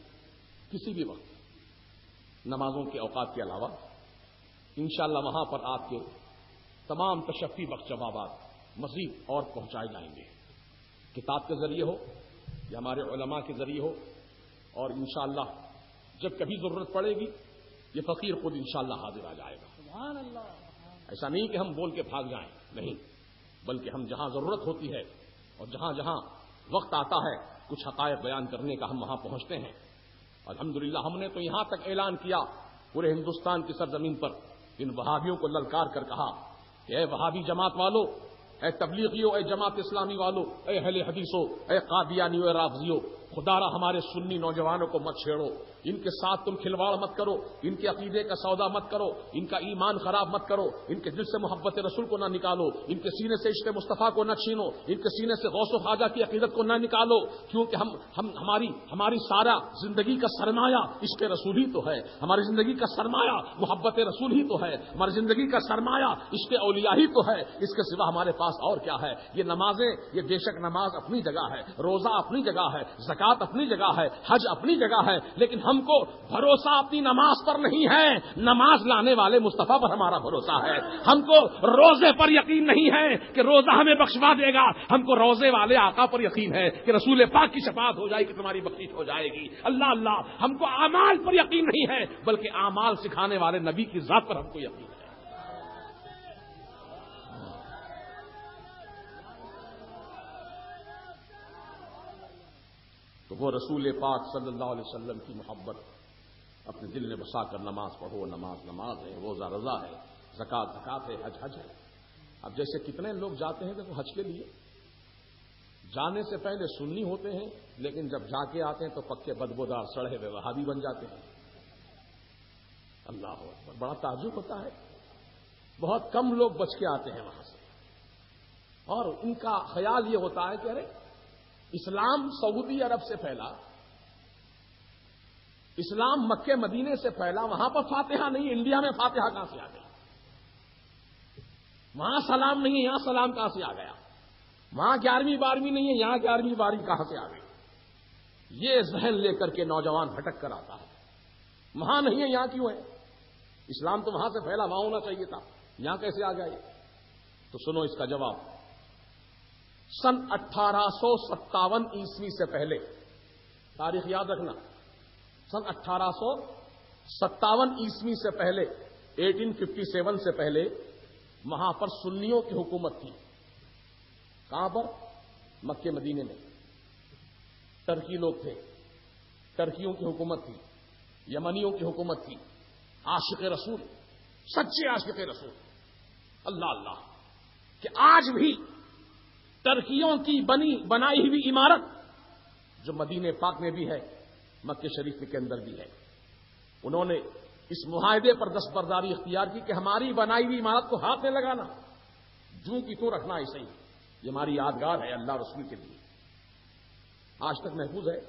کسی بھی وقت نمازوں کے اوقات کے علاوہ انشاءاللہ وہاں پر آپ کے تمام تشفی بخش جوابات مزید اور پہنچائے جائیں گے, کتاب کے ذریعے ہو یا ہمارے علماء کے ذریعے ہو. اور انشاءاللہ جب کبھی ضرورت پڑے گی یہ فقیر خود انشاءاللہ حاضر آ جائے گا. سبحان اللہ. ایسا نہیں کہ ہم بول کے بھاگ جائیں, نہیں, بلکہ ہم جہاں ضرورت ہوتی ہے اور جہاں جہاں وقت آتا ہے کچھ حقائق بیان کرنے کا ہم وہاں پہنچتے ہیں. الحمدللہ ہم نے تو یہاں تک اعلان کیا پورے ہندوستان کی سرزمین پر ان وہابیوں کو للکار کر کہا کہ اے وہابی جماعت والو, اے تبلیغیوں, اے جماعت اسلامی والو, اے اہل حدیثوں, اے قادیانیوں, اے رافضیوں, خدا را ہمارے سنی نوجوانوں کو مت چھیڑو, ان کے ساتھ تم کھلواڑ مت کرو, ان کے عقیدے کا سودا مت کرو, ان کا ایمان خراب مت کرو, ان کے دل سے محبت رسول کو نہ نکالو, ان کے سینے سے عشق مصطفیٰ کو نہ چھینو, ان کے سینے سے غوث و خواجہ کی عقیدت کو نہ نکالو, کیونکہ ہماری سارا زندگی کا سرمایہ عشق رسول ہی تو ہے, ہماری زندگی کا سرمایہ محبت رسول ہی تو ہے, ہماری زندگی کا سرمایہ عشق اولیاء ہی تو ہے, اس کے سوا ہمارے پاس اور کیا ہے. یہ نمازیں, یہ بے شک نماز اپنی جگہ ہے, روزہ اپنی جگہ ہے, زکات اپنی جگہ ہے، حج اپنی جگہ ہے، لیکن ہم کو بھروسہ اپنی نماز پر نہیں ہے، نماز لانے والے مصطفیٰ پر ہمارا بھروسہ ہے۔ ہم کو روزے پر یقین نہیں ہے کہ روزہ ہمیں بخشوا دے گا، ہم کو روزے والے آقا پر یقین ہے کہ رسول پاک کی شفاعت ہو جائے گی، تمہاری بخشش ہو جائے گی۔ اللہ اللہ، ہم کو اعمال پر یقین نہیں ہے، بلکہ اعمال سکھانے والے نبی کی ذات پر ہم کو یقین ہے۔ تو وہ رسول پاک صلی اللہ علیہ وسلم کی محبت اپنے دل میں بسا کر نماز پڑھو، نماز نماز ہے، روزہ رضا ہے، زکات زکات ہے، حج حج ہے۔ اب جیسے کتنے لوگ جاتے ہیں دیکھو حج کے لیے، جانے سے پہلے سنی ہوتے ہیں، لیکن جب جا کے آتے ہیں تو پکے بدبودار سڑے ہوئے وہابی بن جاتے ہیں۔ اللہ اکبر، بڑا تعجب ہوتا ہے، بہت کم لوگ بچ کے آتے ہیں وہاں سے، اور ان کا خیال یہ ہوتا ہے کہ ارے اسلام سعودی عرب سے پھیلا، اسلام مکے مدینے سے پھیلا، وہاں پر فاتحہ نہیں، انڈیا میں فاتحہ کہاں سے آ گئی؟ وہاں سلام نہیں ہے، یہاں سلام کہاں سے آ گیا؟ وہاں 11ویں 12ویں نہیں ہے، یہاں 11ویں 12ویں کہاں سے آ گئی؟ یہ ذہن لے کر کے نوجوان بھٹک کر آتا ہے، وہاں نہیں ہے یہاں کیوں ہے؟ اسلام تو وہاں سے پھیلا، وہاں ہونا چاہیے تھا، یہاں کیسے آ گیا یہ؟ تو سنو اس کا جواب۔ سن 1857 عیسوی سے پہلے، تاریخ یاد رکھنا، سن 1857 عیسوی سے پہلے، 1857 سے پہلے وہاں پر سنیوں کی حکومت تھی۔ کہاں پر؟ مکے مدینے میں۔ ترکی لوگ تھے، ترکیوں کی حکومت تھی، یمنیوں کی حکومت تھی، عاشق رسول، سچے عاشق رسول۔ اللہ اللہ، کہ آج بھی ترکیوں کی بنائی ہوئی عمارت جو مدینے پاک میں بھی ہے، مکے شریف کے اندر بھی ہے، انہوں نے اس معاہدے پر دستبرداری اختیار کی کہ ہماری بنائی ہوئی عمارت کو ہاتھ میں لگانا، جو کی تو رکھنا ایسے ہی، یہ ہماری یادگار ہے اللہ رسول کے لیے، آج تک محفوظ ہے۔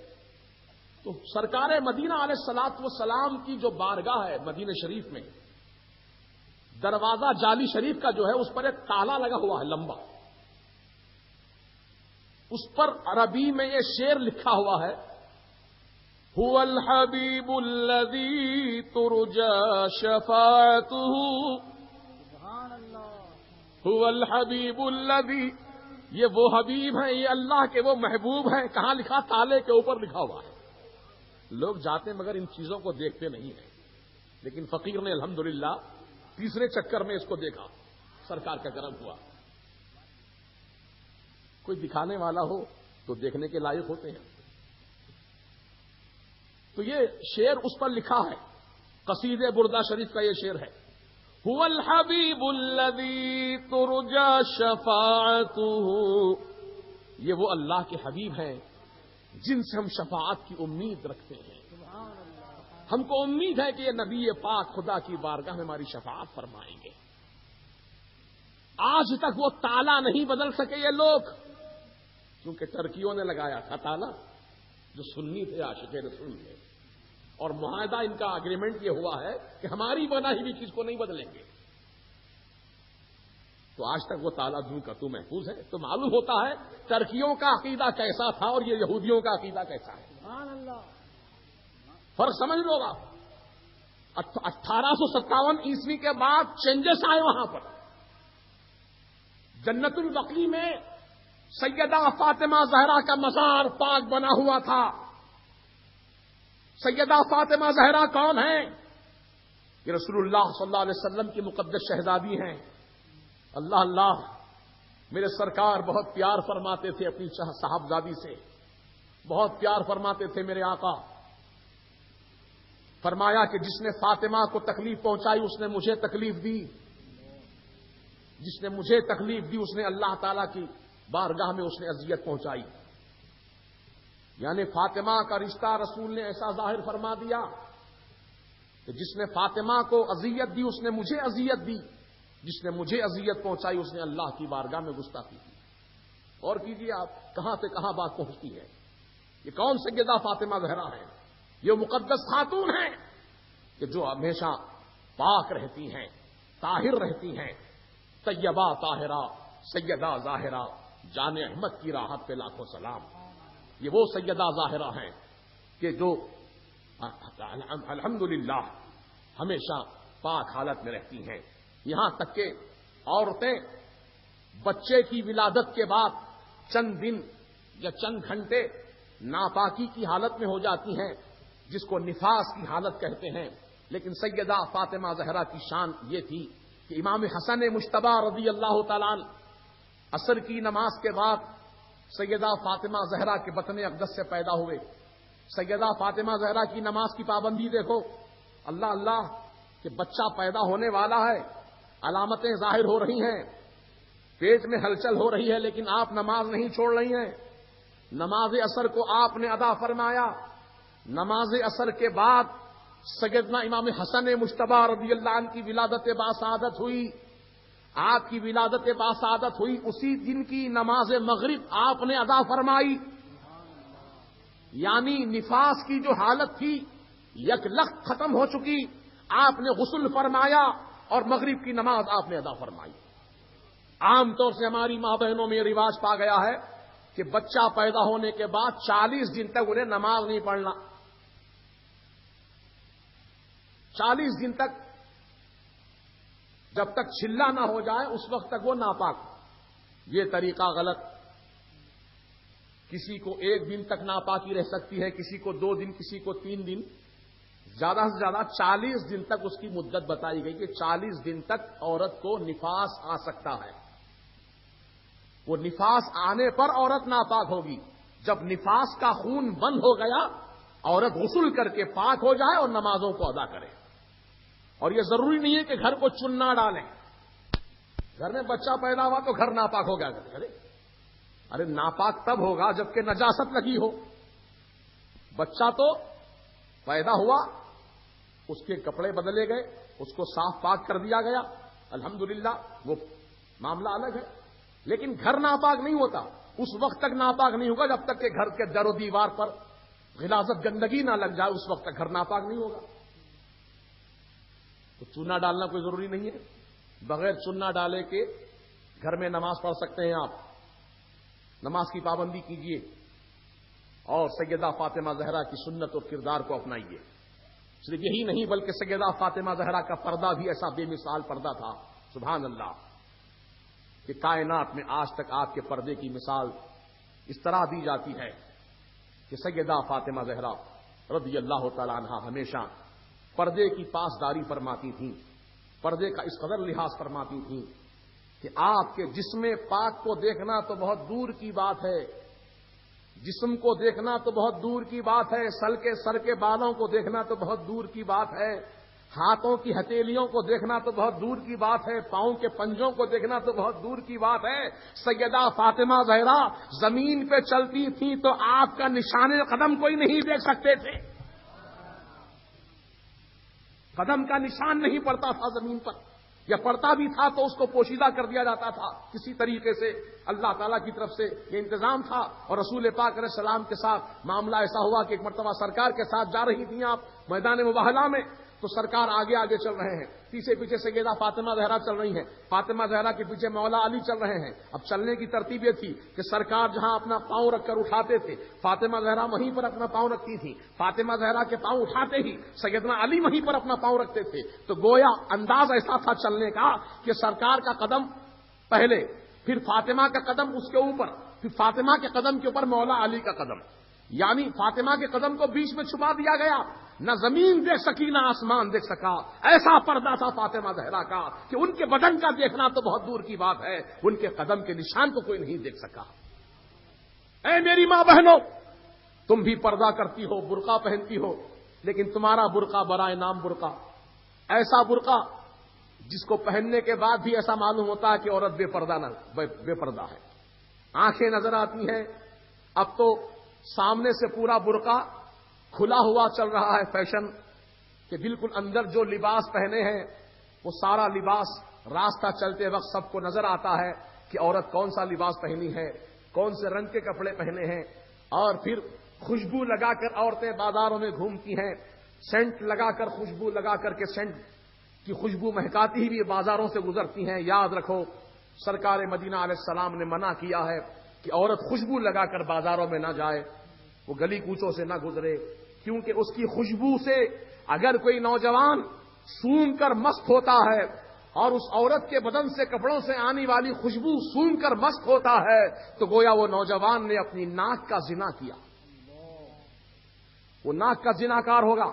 تو سرکار مدینہ علیہ الصلوۃ والسلام کی جو بارگاہ ہے مدینہ شریف میں، دروازہ جالی شریف کا جو ہے اس پر ایک تالا لگا ہوا ہے لمبا، اس پر عربی میں یہ شعر لکھا ہوا ہے، هو الحبیب الذی ترجى شفاعته، هو الحبیب الذی، یہ وہ حبیب ہیں، یہ اللہ کے وہ محبوب ہیں۔ کہاں لکھا؟ تالے کے اوپر لکھا ہوا ہے۔ لوگ جاتے مگر ان چیزوں کو دیکھتے نہیں ہیں، لیکن فقیر نے الحمدللہ تیسرے چکر میں اس کو دیکھا، سرکار کا کرم ہوا۔ کوئی دکھانے والا ہو تو دیکھنے کے لائق ہوتے ہیں۔ تو یہ شعر اس پر لکھا ہے، قصیدہ بردہ شریف کا یہ شعر ہے، هو الحبیب الذی ترجى شفاعته، یہ وہ اللہ کے حبیب ہیں جن سے ہم شفاعت کی امید رکھتے ہیں۔ ہم کو امید ہے کہ یہ نبی پاک خدا کی بارگاہ میں ہماری شفاعت فرمائیں گے۔ آج تک وہ تالا نہیں بدل سکے یہ لوگ، کیونکہ ترکیوں نے لگایا تھا تالا، جو سنی تھے، عاشق رسول تھے، اور معاہدہ ان کا اگریمنٹ یہ ہوا ہے کہ ہماری بنائی ہوئی چیز کو نہیں بدلیں گے۔ تو آج تک وہ تالا دوں کا تو محفوظ ہے۔ تو معلوم ہوتا ہے ترکیوں کا عقیدہ کیسا تھا اور یہ یہودیوں کا عقیدہ کیسا ہے۔ فرق سمجھ لو گا۔ 1857 عیسوی کے بعد چینجز آئے وہاں پر۔ جنت البقیع میں سیدہ فاطمہ زہرا کا مزار پاک بنا ہوا تھا۔ سیدہ فاطمہ زہرا کون ہیں؟ یہ رسول اللہ صلی اللہ علیہ وسلم کی مقدس شہزادی ہیں۔ اللہ اللہ، میرے سرکار بہت پیار فرماتے تھے اپنی صاحبزادی سے، بہت پیار فرماتے تھے میرے آقا۔ فرمایا کہ جس نے فاطمہ کو تکلیف پہنچائی اس نے مجھے تکلیف دی، جس نے مجھے تکلیف دی اس نے اللہ تعالیٰ کی بارگاہ میں اس نے اذیت پہنچائی۔ یعنی فاطمہ کا رشتہ رسول نے ایسا ظاہر فرما دیا کہ جس نے فاطمہ کو اذیت دی اس نے مجھے اذیت دی، جس نے مجھے اذیت پہنچائی اس نے اللہ کی بارگاہ میں گستاخی کی۔ اور کیجیے آپ کہاں سے کہاں بات پہنچتی ہے۔ یہ کون سیدہ فاطمہ زہرا ہے؟ یہ مقدس خاتون ہیں کہ جو ہمیشہ پاک رہتی ہیں، طاہر رہتی ہیں، طیبہ طاہرہ سیدہ ظاہرہ، جان احمد کی راحت پہ لاکھوں سلام۔ یہ وہ سیدہ ظاہرہ ہیں کہ جو الحمدللہ ہمیشہ پاک حالت میں رہتی ہیں. یہاں تک کہ عورتیں بچے کی ولادت کے بعد چند دن یا چند گھنٹے ناپاکی کی حالت میں ہو جاتی ہیں جس کو نفاس کی حالت کہتے ہیں. لیکن سیدہ فاطمہ زہرا کی شان یہ تھی کہ امام حسن مجتبی رضی اللہ تعالیٰ عصر کی نماز کے بعد سیدہ فاطمہ زہرا کے بطن اقدس سے پیدا ہوئے. سیدہ فاطمہ زہرا کی نماز کی پابندی دیکھو. اللہ اللہ کہ بچہ پیدا ہونے والا ہے, علامتیں ظاہر ہو رہی ہیں, پیٹ میں ہلچل ہو رہی ہے, لیکن آپ نماز نہیں چھوڑ رہی ہیں. نماز عصر کو آپ نے ادا فرمایا. نماز عصر کے بعد سیدنا امام حسن مجتبی رضی اللہ عنہ کی ولادت باسعادت ہوئی. آپ کی ولادت باسعادت ہوئی اسی دن کی نماز مغرب آپ نے ادا فرمائی. یعنی نفاس کی جو حالت تھی یک لخت ختم ہو چکی. آپ نے غسل فرمایا اور مغرب کی نماز آپ نے ادا فرمائی. عام طور سے ہماری ماں بہنوں میں یہ رواج پا گیا ہے کہ بچہ پیدا ہونے کے بعد 40 دن تک انہیں نماز نہیں پڑھنا. 40 دن تک جب تک چھلا نہ ہو جائے اس وقت تک وہ ناپاک. یہ طریقہ غلط. کسی کو 1 دن تک ناپاکی رہ سکتی ہے, کسی کو 2 دن, کسی کو 3 دن. زیادہ سے زیادہ 40 دن تک اس کی مدت بتائی گئی کہ 40 دن تک عورت کو نفاس آ سکتا ہے. وہ نفاس آنے پر عورت ناپاک ہوگی. جب نفاس کا خون بند ہو گیا عورت غسل کر کے پاک ہو جائے اور نمازوں کو ادا کرے. اور یہ ضروری نہیں ہے کہ گھر کو چنا ڈالیں. گھر میں بچہ پیدا ہوا تو گھر ناپاک ہو گیا. ارے ناپاک تب ہوگا جبکہ نجاست لگی ہو. بچہ تو پیدا ہوا, اس کے کپڑے بدلے گئے, اس کو صاف پاک کر دیا گیا, الحمدللہ وہ معاملہ الگ ہے. لیکن گھر ناپاک نہیں ہوتا. اس وقت تک ناپاک نہیں ہوگا جب تک کہ گھر کے در و دیوار پر غلاظت گندگی نہ لگ جائے. اس وقت تک گھر ناپاک نہیں ہوگا. تو چونا ڈالنا کوئی ضروری نہیں ہے. بغیر چونا ڈالے کے گھر میں نماز پڑھ سکتے ہیں آپ. نماز کی پابندی کیجیے اور سیدہ فاطمہ زہرا کی سنت اور کردار کو اپنائیے. صرف یہی نہیں بلکہ سیدہ فاطمہ زہرا کا پردہ بھی ایسا بے مثال پردہ تھا, سبحان اللہ, کہ کائنات میں آج تک آپ کے پردے کی مثال اس طرح دی جاتی ہے کہ سیدہ فاطمہ زہرا رضی اللہ تعالی عنہا ہمیشہ پردے کی پاسداری فرماتی تھیں, پردے کا اس قدر لحاظ فرماتی تھیں کہ آپ کے جسم پاک کو دیکھنا تو بہت دور کی بات ہے, جسم کو دیکھنا تو بہت دور کی بات ہے, سر کے بالوں کو دیکھنا تو بہت دور کی بات ہے, ہاتھوں کی ہتھیلیوں کو دیکھنا تو بہت دور کی بات ہے, پاؤں کے پنجوں کو دیکھنا تو بہت دور کی بات ہے. سیدہ فاطمہ زہرا زمین پہ چلتی تھیں تو آپ کا نشان قدم کوئی نہیں دیکھ سکتے تھے. قدم کا نشان نہیں پڑتا تھا زمین پر, یا پڑتا بھی تھا تو اس کو پوشیدہ کر دیا جاتا تھا کسی طریقے سے. اللہ تعالیٰ کی طرف سے یہ انتظام تھا. اور رسول پاک علیہ السلام کے ساتھ معاملہ ایسا ہوا کہ ایک مرتبہ سرکار کے ساتھ جا رہی تھیں آپ میدان مباہلہ میں, تو سرکار آگے آگے چل رہے ہیں, پیچھے پیچھے سیدہ فاطمہ زہرا چل رہی ہیں, فاطمہ زہرا کے پیچھے مولا علی چل رہے ہیں. اب چلنے کی ترتیب یہ تھی کہ سرکار جہاں اپنا پاؤں رکھ کر اٹھاتے تھے فاطمہ زہرا وہیں پر اپنا پاؤں رکھتی تھی. فاطمہ زہرا کے پاؤں اٹھاتے ہی سیدنا علی وہیں پر اپنا پاؤں رکھتے تھے. تو گویا انداز ایسا تھا چلنے کا کہ سرکار کا قدم پہلے, پھر فاطمہ کا قدم اس کے اوپر, پھر فاطمہ کے قدم کے اوپر مولا علی کا قدم. یعنی فاطمہ کے قدم کو بیچ میں چھپا دیا گیا. نہ زمین دیکھ سکی نہ آسمان دیکھ سکا. ایسا پردہ تھا فاطمہ زہرا کا کہ ان کے بدن کا دیکھنا تو بہت دور کی بات ہے, ان کے قدم کے نشان کو کوئی نہیں دیکھ سکا. اے میری ماں بہنوں, تم بھی پردہ کرتی ہو, برقع پہنتی ہو, لیکن تمہارا برقع برائے نام برقع, ایسا برقع جس کو پہننے کے بعد بھی ایسا معلوم ہوتا ہے کہ عورت بے پردہ ہے. آنکھیں نظر آتی ہیں. اب تو سامنے سے پورا برقع کھلا ہوا چل رہا ہے فیشن, کہ بالکل اندر جو لباس پہنے ہیں وہ سارا لباس راستہ چلتے وقت سب کو نظر آتا ہے کہ عورت کون سا لباس پہنی ہے, کون سے رنگ کے کپڑے پہنے ہیں. اور پھر خوشبو لگا کر عورتیں بازاروں میں گھومتی ہیں, سینٹ لگا کر خوشبو لگا کر کے سینٹ کی خوشبو مہکاتی ہوئی بازاروں سے گزرتی ہیں. یاد رکھو سرکار مدینہ علیہ السلام نے منع کیا ہے کہ عورت خوشبو لگا کر بازاروں میں نہ جائے. وہ گلی کوچوں سے نہ گزرے، کیونکہ اس کی خوشبو سے اگر کوئی نوجوان سونگھ کر مست ہوتا ہے اور اس عورت کے بدن سے کپڑوں سے آنے والی خوشبو سونگھ کر مست ہوتا ہے تو گویا وہ نوجوان نے اپنی ناک کا زنا کیا، وہ ناک کا زناکار ہوگا۔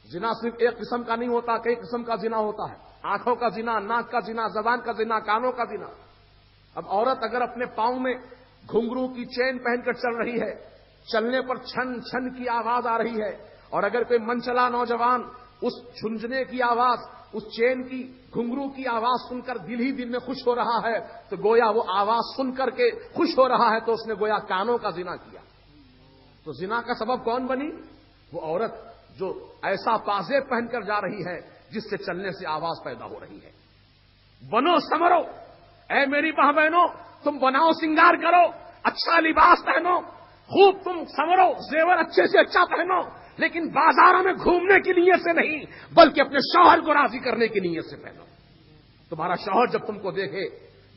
زنا صرف ایک قسم کا نہیں ہوتا، کئی قسم کا زنا ہوتا ہے، آنکھوں کا زنا، ناک کا زنا، زبان کا زنا، کانوں کا زنا۔ اب عورت اگر اپنے پاؤں میں گھنگرو کی چین پہن کر چل رہی ہے، چلنے پر چھن چھن کی آواز آ رہی ہے، اور اگر کوئی منچلا نوجوان اس چھنجنے کی آواز، اس چین کی، گھنگرو کی آواز سن کر دل ہی دل میں خوش ہو رہا ہے تو گویا وہ آواز سن کر کے خوش ہو رہا ہے تو اس نے گویا کانوں کا زنا کیا۔ تو زنا کا سبب کون بنی؟ وہ عورت جو ایسا پازیب پہن کر جا رہی ہے جس سے چلنے سے آواز پیدا ہو رہی ہے۔ بنو سمرو، اے میری ماں بہنوں، تم بناؤ، سنگار کرو، اچھا لباس پہنو، خوب تم سمرو، زیور اچھے سے اچھا پہنو، لیکن بازاروں میں گھومنے کی نیت سے نہیں بلکہ اپنے شوہر کو راضی کرنے کی نیت سے پہنو۔ تمہارا شوہر جب تم کو دیکھے،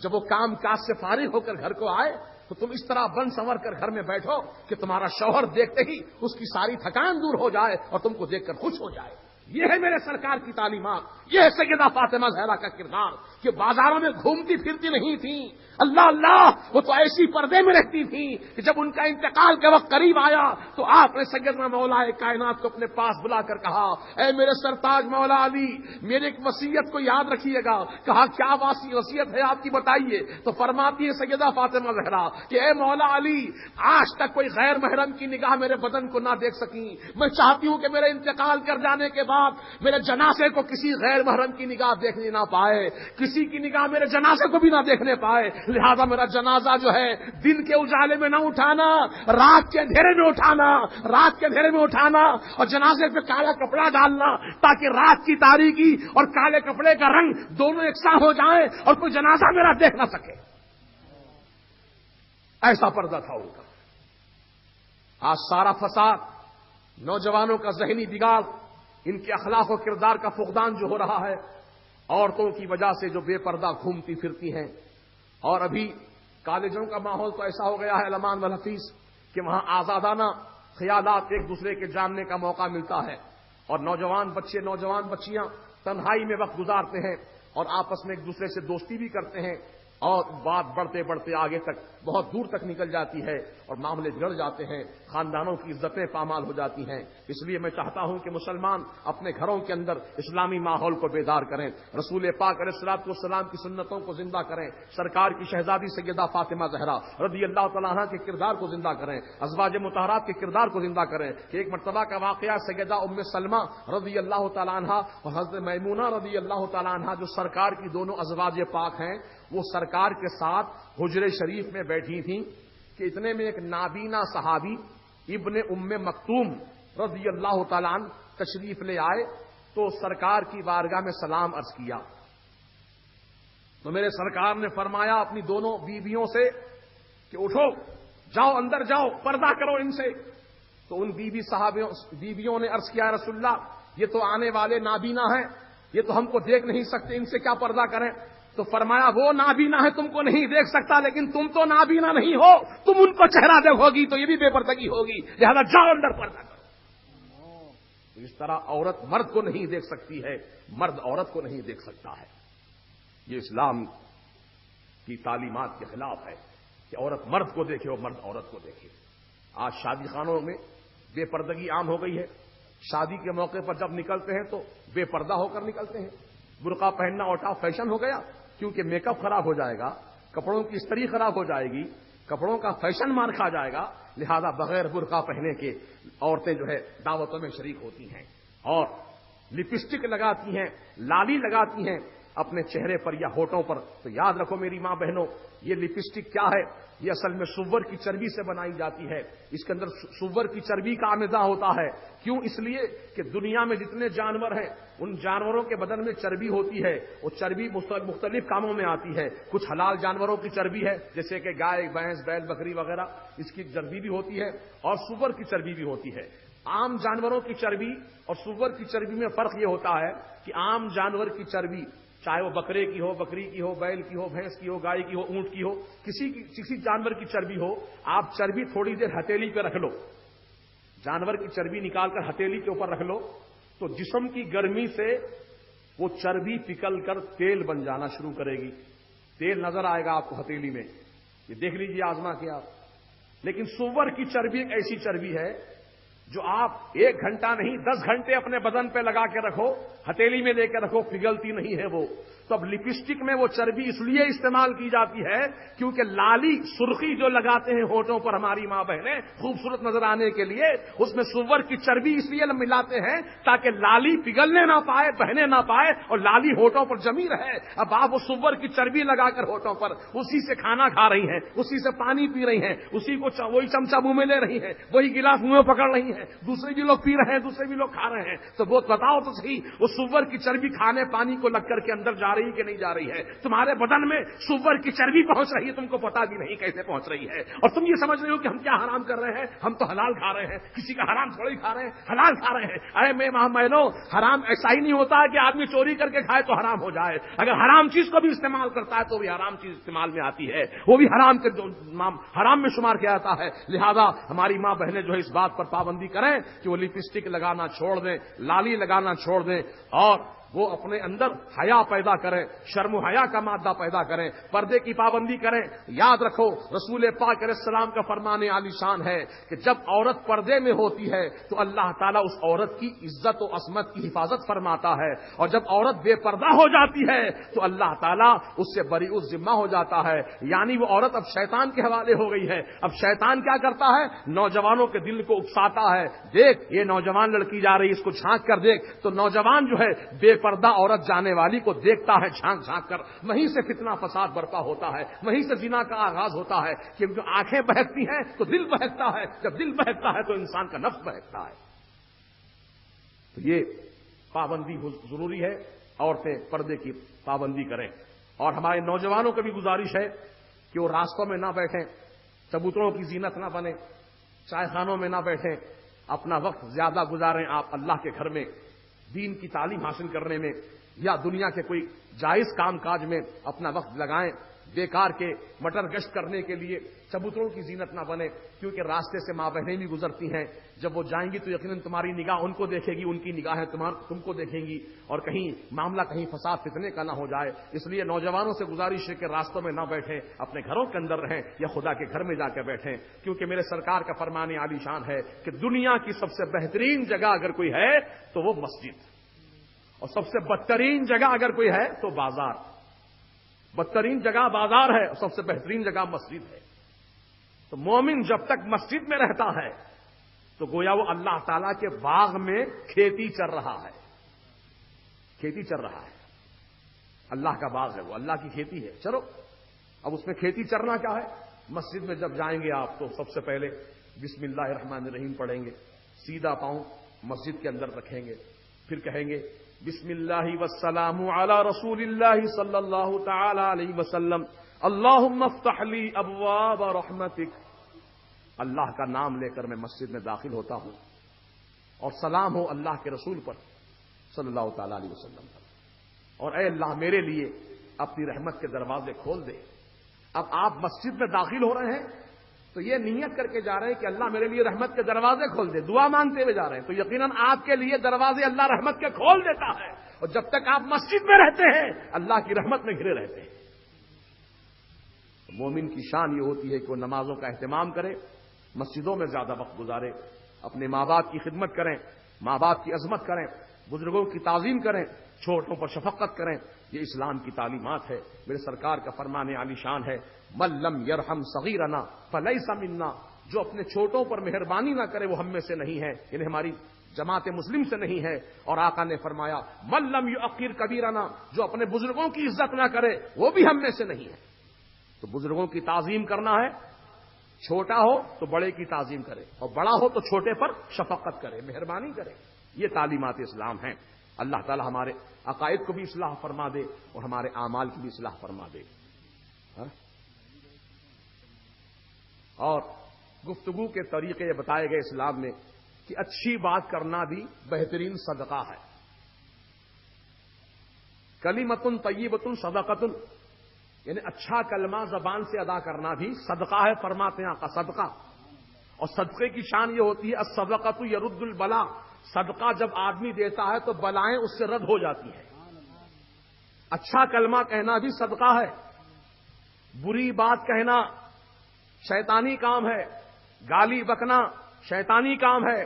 جب وہ کام کاج سے فارغ ہو کر گھر کو آئے تو تم اس طرح بن سنور کر گھر میں بیٹھو کہ تمہارا شوہر دیکھتے ہی اس کی ساری تھکان دور ہو جائے اور تم کو دیکھ کر خوش ہو جائے۔ یہ ہے میرے سرکار کی تعلیمات، یہ ہے سیدہ فاطمہ زہرا کا کردار کہ بازاروں میں گھومتی پھرتی نہیں تھی، اللہ اللہ، وہ تو ایسی پردے میں رہتی تھی کہ جب ان کا انتقال کے وقت قریب آیا تو آپ نے سیدنا مولا کائنات کو اپنے پاس بلا کر کہا، اے میرے سرتاج مولا علی، میری ایک وصیت کو یاد رکھیے گا۔ کہا کیا وصیت ہے آپ کی بتائیے؟ تو فرماتی ہے سیدہ فاطمہ زہرا کہ اے مولا علی، آج تک کوئی غیر محرم کی نگاہ میرے بدن کو نہ دیکھ سکی، میں چاہتی ہوں کہ میرے انتقال کر جانے کے بعد میرے جنازے کو کسی غیر محرم کی نگاہ دیکھنے نہ پائے، کسی کی نگاہ میرے جنازے کو بھی نہ دیکھنے پائے، لہذا میرا جنازہ جو ہے دن کے اجالے میں نہ اٹھانا، رات کے اندھیرے میں اٹھانا، رات کے اندھیرے میں اٹھانا اور جنازے پہ کالا کپڑا ڈالنا تاکہ رات کی تاریکی اور کالے کپڑے کا رنگ دونوں یکساں ہو جائیں اور کوئی جنازہ میرا دیکھ نہ سکے۔ ایسا پردہ تھا ان کا۔ آج سارا فساد، نوجوانوں کا ذہنی بگاڑ، ان کے اخلاق و کردار کا فقدان جو ہو رہا ہے، عورتوں کی وجہ سے جو بے پردہ گھومتی پھرتی ہیں۔ اور ابھی کالجوں کا ماحول تو ایسا ہو گیا ہے علمان والحفیظ کہ وہاں آزادانہ خیالات ایک دوسرے کے جاننے کا موقع ملتا ہے، اور نوجوان بچے، نوجوان بچیاں تنہائی میں وقت گزارتے ہیں اور آپس میں ایک دوسرے سے دوستی بھی کرتے ہیں، اور بات بڑھتے بڑھتے آگے تک بہت دور تک نکل جاتی ہے اور معاملے بگڑ جاتے ہیں، خاندانوں کی عزتیں پامال ہو جاتی ہیں۔ اس لیے میں چاہتا ہوں کہ مسلمان اپنے گھروں کے اندر اسلامی ماحول کو بیدار کریں، رسول پاک علیہ الصلوۃ والسلام کی سنتوں کو زندہ کریں، سرکار کی شہزادی سیدہ فاطمہ زہرا رضی اللہ تعالیٰ عنہا کے کردار کو زندہ کریں، ازواج مطہرات کے کردار کو زندہ کریں کہ ایک مرتبہ کا واقعہ سیدہ ام سلمہ رضی اللہ تعالیٰ عنہا اور حضرت میمونہ رضی اللہ تعالیٰ عنہا جو سرکار کی دونوں ازواج پاک ہیں، وہ سرکار کے ساتھ حجرے شریف میں بیٹھی تھیں کہ اتنے میں ایک نابینا صحابی ابن ام مکتوم رضی اللہ تعالیٰ عنہ تشریف لے آئے تو سرکار کی بارگاہ میں سلام عرض کیا۔ تو میرے سرکار نے فرمایا اپنی دونوں بیویوں سے کہ اٹھو، جاؤ اندر جاؤ، پردہ کرو ان سے۔ تو ان بیویوں نے عرض کیا رسول اللہ، یہ تو آنے والے نابینا ہیں، یہ تو ہم کو دیکھ نہیں سکتے، ان سے کیا پردہ کریں؟ تو فرمایا وہ نابینا ہے، تم کو نہیں دیکھ سکتا، لیکن تم تو نابینا نہیں ہو، تم ان کو چہرہ دیکھو گی تو یہ بھی بے پردگی ہوگی، لہذا جاؤ اندر پردہ کرو۔ تو اس طرح عورت مرد کو نہیں دیکھ سکتی ہے، مرد عورت کو نہیں دیکھ سکتا ہے۔ یہ اسلام کی تعلیمات کے خلاف ہے کہ عورت مرد کو دیکھے اور مرد عورت کو دیکھے۔ آج شادی خانوں میں بے پردگی عام ہو گئی ہے، شادی کے موقع پر جب نکلتے ہیں تو بے پردہ ہو کر نکلتے ہیں، برقع پہننا اوٹا فیشن ہو گیا، کیونکہ میک اپ خراب ہو جائے گا، کپڑوں کی استری خراب ہو جائے گی، کپڑوں کا فیشن مار کھا جائے گا، لہذا بغیر برقع پہنے کے عورتیں جو ہے دعوتوں میں شریک ہوتی ہیں اور لپسٹک لگاتی ہیں، لالی لگاتی ہیں اپنے چہرے پر یا ہونٹوں پر۔ تو یاد رکھو میری ماں بہنوں، یہ لپسٹک کیا ہے؟ یہ اصل میں سور کی چربی سے بنائی جاتی ہے، اس کے اندر سور کی چربی کا آمیزہ ہوتا ہے۔ کیوں؟ اس لیے کہ دنیا میں جتنے جانور ہیں ان جانوروں کے بدن میں چربی ہوتی ہے، وہ چربی مختلف کاموں میں آتی ہے۔ کچھ حلال جانوروں کی چربی ہے جیسے کہ گائے، بھینس، بیل، بکری وغیرہ، اس کی چربی بھی ہوتی ہے، اور سور کی چربی بھی ہوتی ہے۔ عام جانوروں کی چربی اور سور کی چربی میں فرق یہ ہوتا ہے کہ عام جانور کی چربی چاہے وہ بکرے کی ہو، بکری کی ہو، بیل کی ہو، بھینس کی ہو، گائے کی ہو، اونٹ کی ہو، کسی جانور کی چربی ہو، آپ چربی تھوڑی دیر ہتھیلی پہ رکھ لو، جانور کی چربی نکال کر ہتھیلی کے اوپر رکھ لو تو جسم کی گرمی سے وہ چربی پگھل کر تیل بن جانا شروع کرے گی. تیل نظر آئے گا آپ کو ہتھیلی میں. یہ دیکھ لیجیے آزما کے آپ. لیکن سور کی چربی ایک ایسی چربی ہے جو آپ 1 گھنٹہ نہیں 10 گھنٹے اپنے بدن پہ لگا کے رکھو, ہتھیلی میں لے کے رکھو, پگھلتی نہیں ہے وہ. تو اب لپسٹک میں وہ چربی اس لیے استعمال کی جاتی ہے کیونکہ لالی سرخی جو لگاتے ہیں ہونٹوں پر ہماری ماں بہنیں خوبصورت نظر آنے کے لیے, اس میں سور کی چربی اس لیے ملاتے ہیں تاکہ لالی پگھلنے نہ پائے, بہنے نہ پائے اور لالی ہونٹوں پر جمی رہے. اب آپ وہ سور کی چربی لگا کر ہونٹوں پر اسی سے کھانا کھا رہی ہیں, اسی سے پانی پی رہی ہیں, اسی کو وہی چمچہ منہ میں لے رہی ہیں, وہی گلاس منہ میں پکڑ رہی ہیں, دوسرے بھی لوگ پی رہے ہیں, دوسرے بھی لوگ کھا رہے ہیں. تو وہ بتاؤ تو صحیح, وہ سور کی چربی کھانے پانی کو لگ کر کے اندر جا رہی کہ نہیں جا رہی ہے؟ تمہارے بدن میں سور کی چربی پہنچ رہی ہے, تم کو پتا بھی نہیں کیسے پہنچ رہی ہے. اور تم یہ سمجھ رہے ہو کہ ہم کیا حرام کر رہے ہیں, ہم تو حلال کھا رہے ہیں, کسی کا حرام تھوڑی کھا رہے ہیں, حلال کھا رہے ہیں. ارے میں حرام ایسا ہی نہیں ہوتا ہے کہ آدمی چوری کر کے کھائے تو حرام ہو جائے. اگر حرام چیز کو بھی استعمال کرتا ہے تو بھی حرام چیز استعمال میں آتی ہے, وہ بھی حرام میں شمار کیا جاتا ہے. لہذا ہماری ماں بہنیں جو ہے اس بات پر پابندی کریں کہ وہ لپسٹک لگانا چھوڑ دیں, لالی لگانا چھوڑ دیں, اور وہ اپنے اندر حیا پیدا کریں, شرم و حیا کا مادہ پیدا کریں, پردے کی پابندی کریں. یاد رکھو رسول پاک علیہ السلام کا فرمان عالی شان ہے کہ جب عورت پردے میں ہوتی ہے تو اللہ تعالیٰ اس عورت کی عزت و عصمت کی حفاظت فرماتا ہے, اور جب عورت بے پردہ ہو جاتی ہے تو اللہ تعالیٰ اس سے بری الذمہ ہو جاتا ہے. یعنی وہ عورت اب شیطان کے حوالے ہو گئی ہے. اب شیطان کیا کرتا ہے, نوجوانوں کے دل کو اکساتا ہے, دیکھ یہ نوجوان لڑکی جا رہی, اس کو جھانک کر دیکھ. تو نوجوان جو ہے بے پردہ عورت جانے والی کو دیکھتا ہے جھانک جھانک کر, وہیں سے فتنہ فساد برپا ہوتا ہے, وہیں سے زنا کا آغاز ہوتا ہے. کہ جو آنکھیں بہکتی ہیں تو دل بہکتا ہے, جب دل بہکتا ہے تو انسان کا نفس بہکتا ہے. تو یہ پابندی ضروری ہے, عورتیں پردے کی پابندی کریں. اور ہمارے نوجوانوں کو بھی گزارش ہے کہ وہ راستوں میں نہ بیٹھیں, چبوتروں کی زینت نہ بنیں, چائے خانوں میں نہ بیٹھیں, اپنا وقت زیادہ گزاریں آپ اللہ کے گھر میں دین کی تعلیم حاصل کرنے میں, یا دنیا کے کوئی جائز کام کاج میں اپنا وقت لگائیں. بیکار کے مٹر گشت کرنے کے لیے چبوتروں کی زینت نہ بنے, کیونکہ راستے سے ماں بہنیں بھی گزرتی ہیں. جب وہ جائیں گی تو یقیناً تمہاری نگاہ ان کو دیکھے گی, ان کی نگاہیں تم کو دیکھیں گی, اور کہیں معاملہ کہیں فساد فتنے کا نہ ہو جائے. اس لیے نوجوانوں سے گزارش ہے کہ راستوں میں نہ بیٹھیں, اپنے گھروں کے اندر رہیں یا خدا کے گھر میں جا کے بیٹھیں. کیونکہ میرے سرکار کا فرمان عالی شان ہے کہ دنیا کی سب سے بہترین جگہ اگر کوئی ہے تو وہ مسجد, اور سب سے بدترین جگہ اگر کوئی ہے تو بازار. بدترین جگہ بازار ہے اور سب سے بہترین جگہ مسجد ہے. تو مومن جب تک مسجد میں رہتا ہے تو گویا وہ اللہ تعالیٰ کے باغ میں کھیتی چر رہا ہے, کھیتی چر رہا ہے. اللہ کا باغ ہے وہ, اللہ کی کھیتی ہے. چلو اب اس میں کھیتی چرنا کیا ہے, مسجد میں جب جائیں گے آپ تو سب سے پہلے بسم اللہ الرحمن الرحیم پڑھیں گے, سیدھا پاؤں مسجد کے اندر رکھیں گے, پھر کہیں گے بسم اللہ والسلام علی رسول اللہ صلی اللہ تعالی علیہ وسلم, اللہم افتح لی ابواب رحمتک. اللہ کا نام لے کر میں مسجد میں داخل ہوتا ہوں, اور سلام ہو اللہ کے رسول پر صلی اللہ تعالی علیہ وسلم پر, اور اے اللہ میرے لیے اپنی رحمت کے دروازے کھول دے. اب آپ مسجد میں داخل ہو رہے ہیں تو یہ نیت کر کے جا رہے ہیں کہ اللہ میرے لیے رحمت کے دروازے کھول دے, دعا مانگتے ہوئے جا رہے ہیں. تو یقیناً آپ کے لیے دروازے اللہ رحمت کے کھول دیتا ہے, اور جب تک آپ مسجد میں رہتے ہیں اللہ کی رحمت میں گھرے رہتے ہیں. مومن کی شان یہ ہوتی ہے کہ وہ نمازوں کا اہتمام کرے, مسجدوں میں زیادہ وقت گزارے, اپنے ماں باپ کی خدمت کریں, ماں باپ کی عظمت کریں, بزرگوں کی تعظیم کریں, چھوٹوں پر شفقت کریں. یہ اسلام کی تعلیمات ہے. میرے سرکار کا فرمان عالی شان ہے من لم یرحم صغیرنا فلیس منا, جو اپنے چھوٹوں پر مہربانی نہ کرے وہ ہم میں سے نہیں ہے, یعنی ہماری جماعت مسلم سے نہیں ہے. اور آقا نے فرمایا من لم یؤقر کبیرنا, جو اپنے بزرگوں کی عزت نہ کرے وہ بھی ہم میں سے نہیں ہے. تو بزرگوں کی تعظیم کرنا ہے, چھوٹا ہو تو بڑے کی تعظیم کرے, اور بڑا ہو تو چھوٹے پر شفقت کرے, مہربانی کرے. یہ تعلیمات اسلام ہیں. اللہ تعالی ہمارے عقائد کو بھی اصلاح فرما دے اور ہمارے اعمال کی بھی اصلاح فرما دے. اور گفتگو کے طریقے یہ بتائے گئے اسلام میں کہ اچھی بات کرنا بھی بہترین صدقہ ہے. کلمۃ طیبۃ صدقۃ, یعنی اچھا کلمہ زبان سے ادا کرنا بھی صدقہ ہے. فرماتے ہیں آقا صدقہ. اور صدقے کی شان یہ ہوتی ہے الصدقۃ یرد البلاء، صدقہ جب آدمی دیتا ہے تو بلائیں اس سے رد ہو جاتی ہیں۔ اچھا کلمہ کہنا بھی صدقہ ہے، بری بات کہنا شیطانی کام ہے، گالی بکنا شیطانی کام ہے،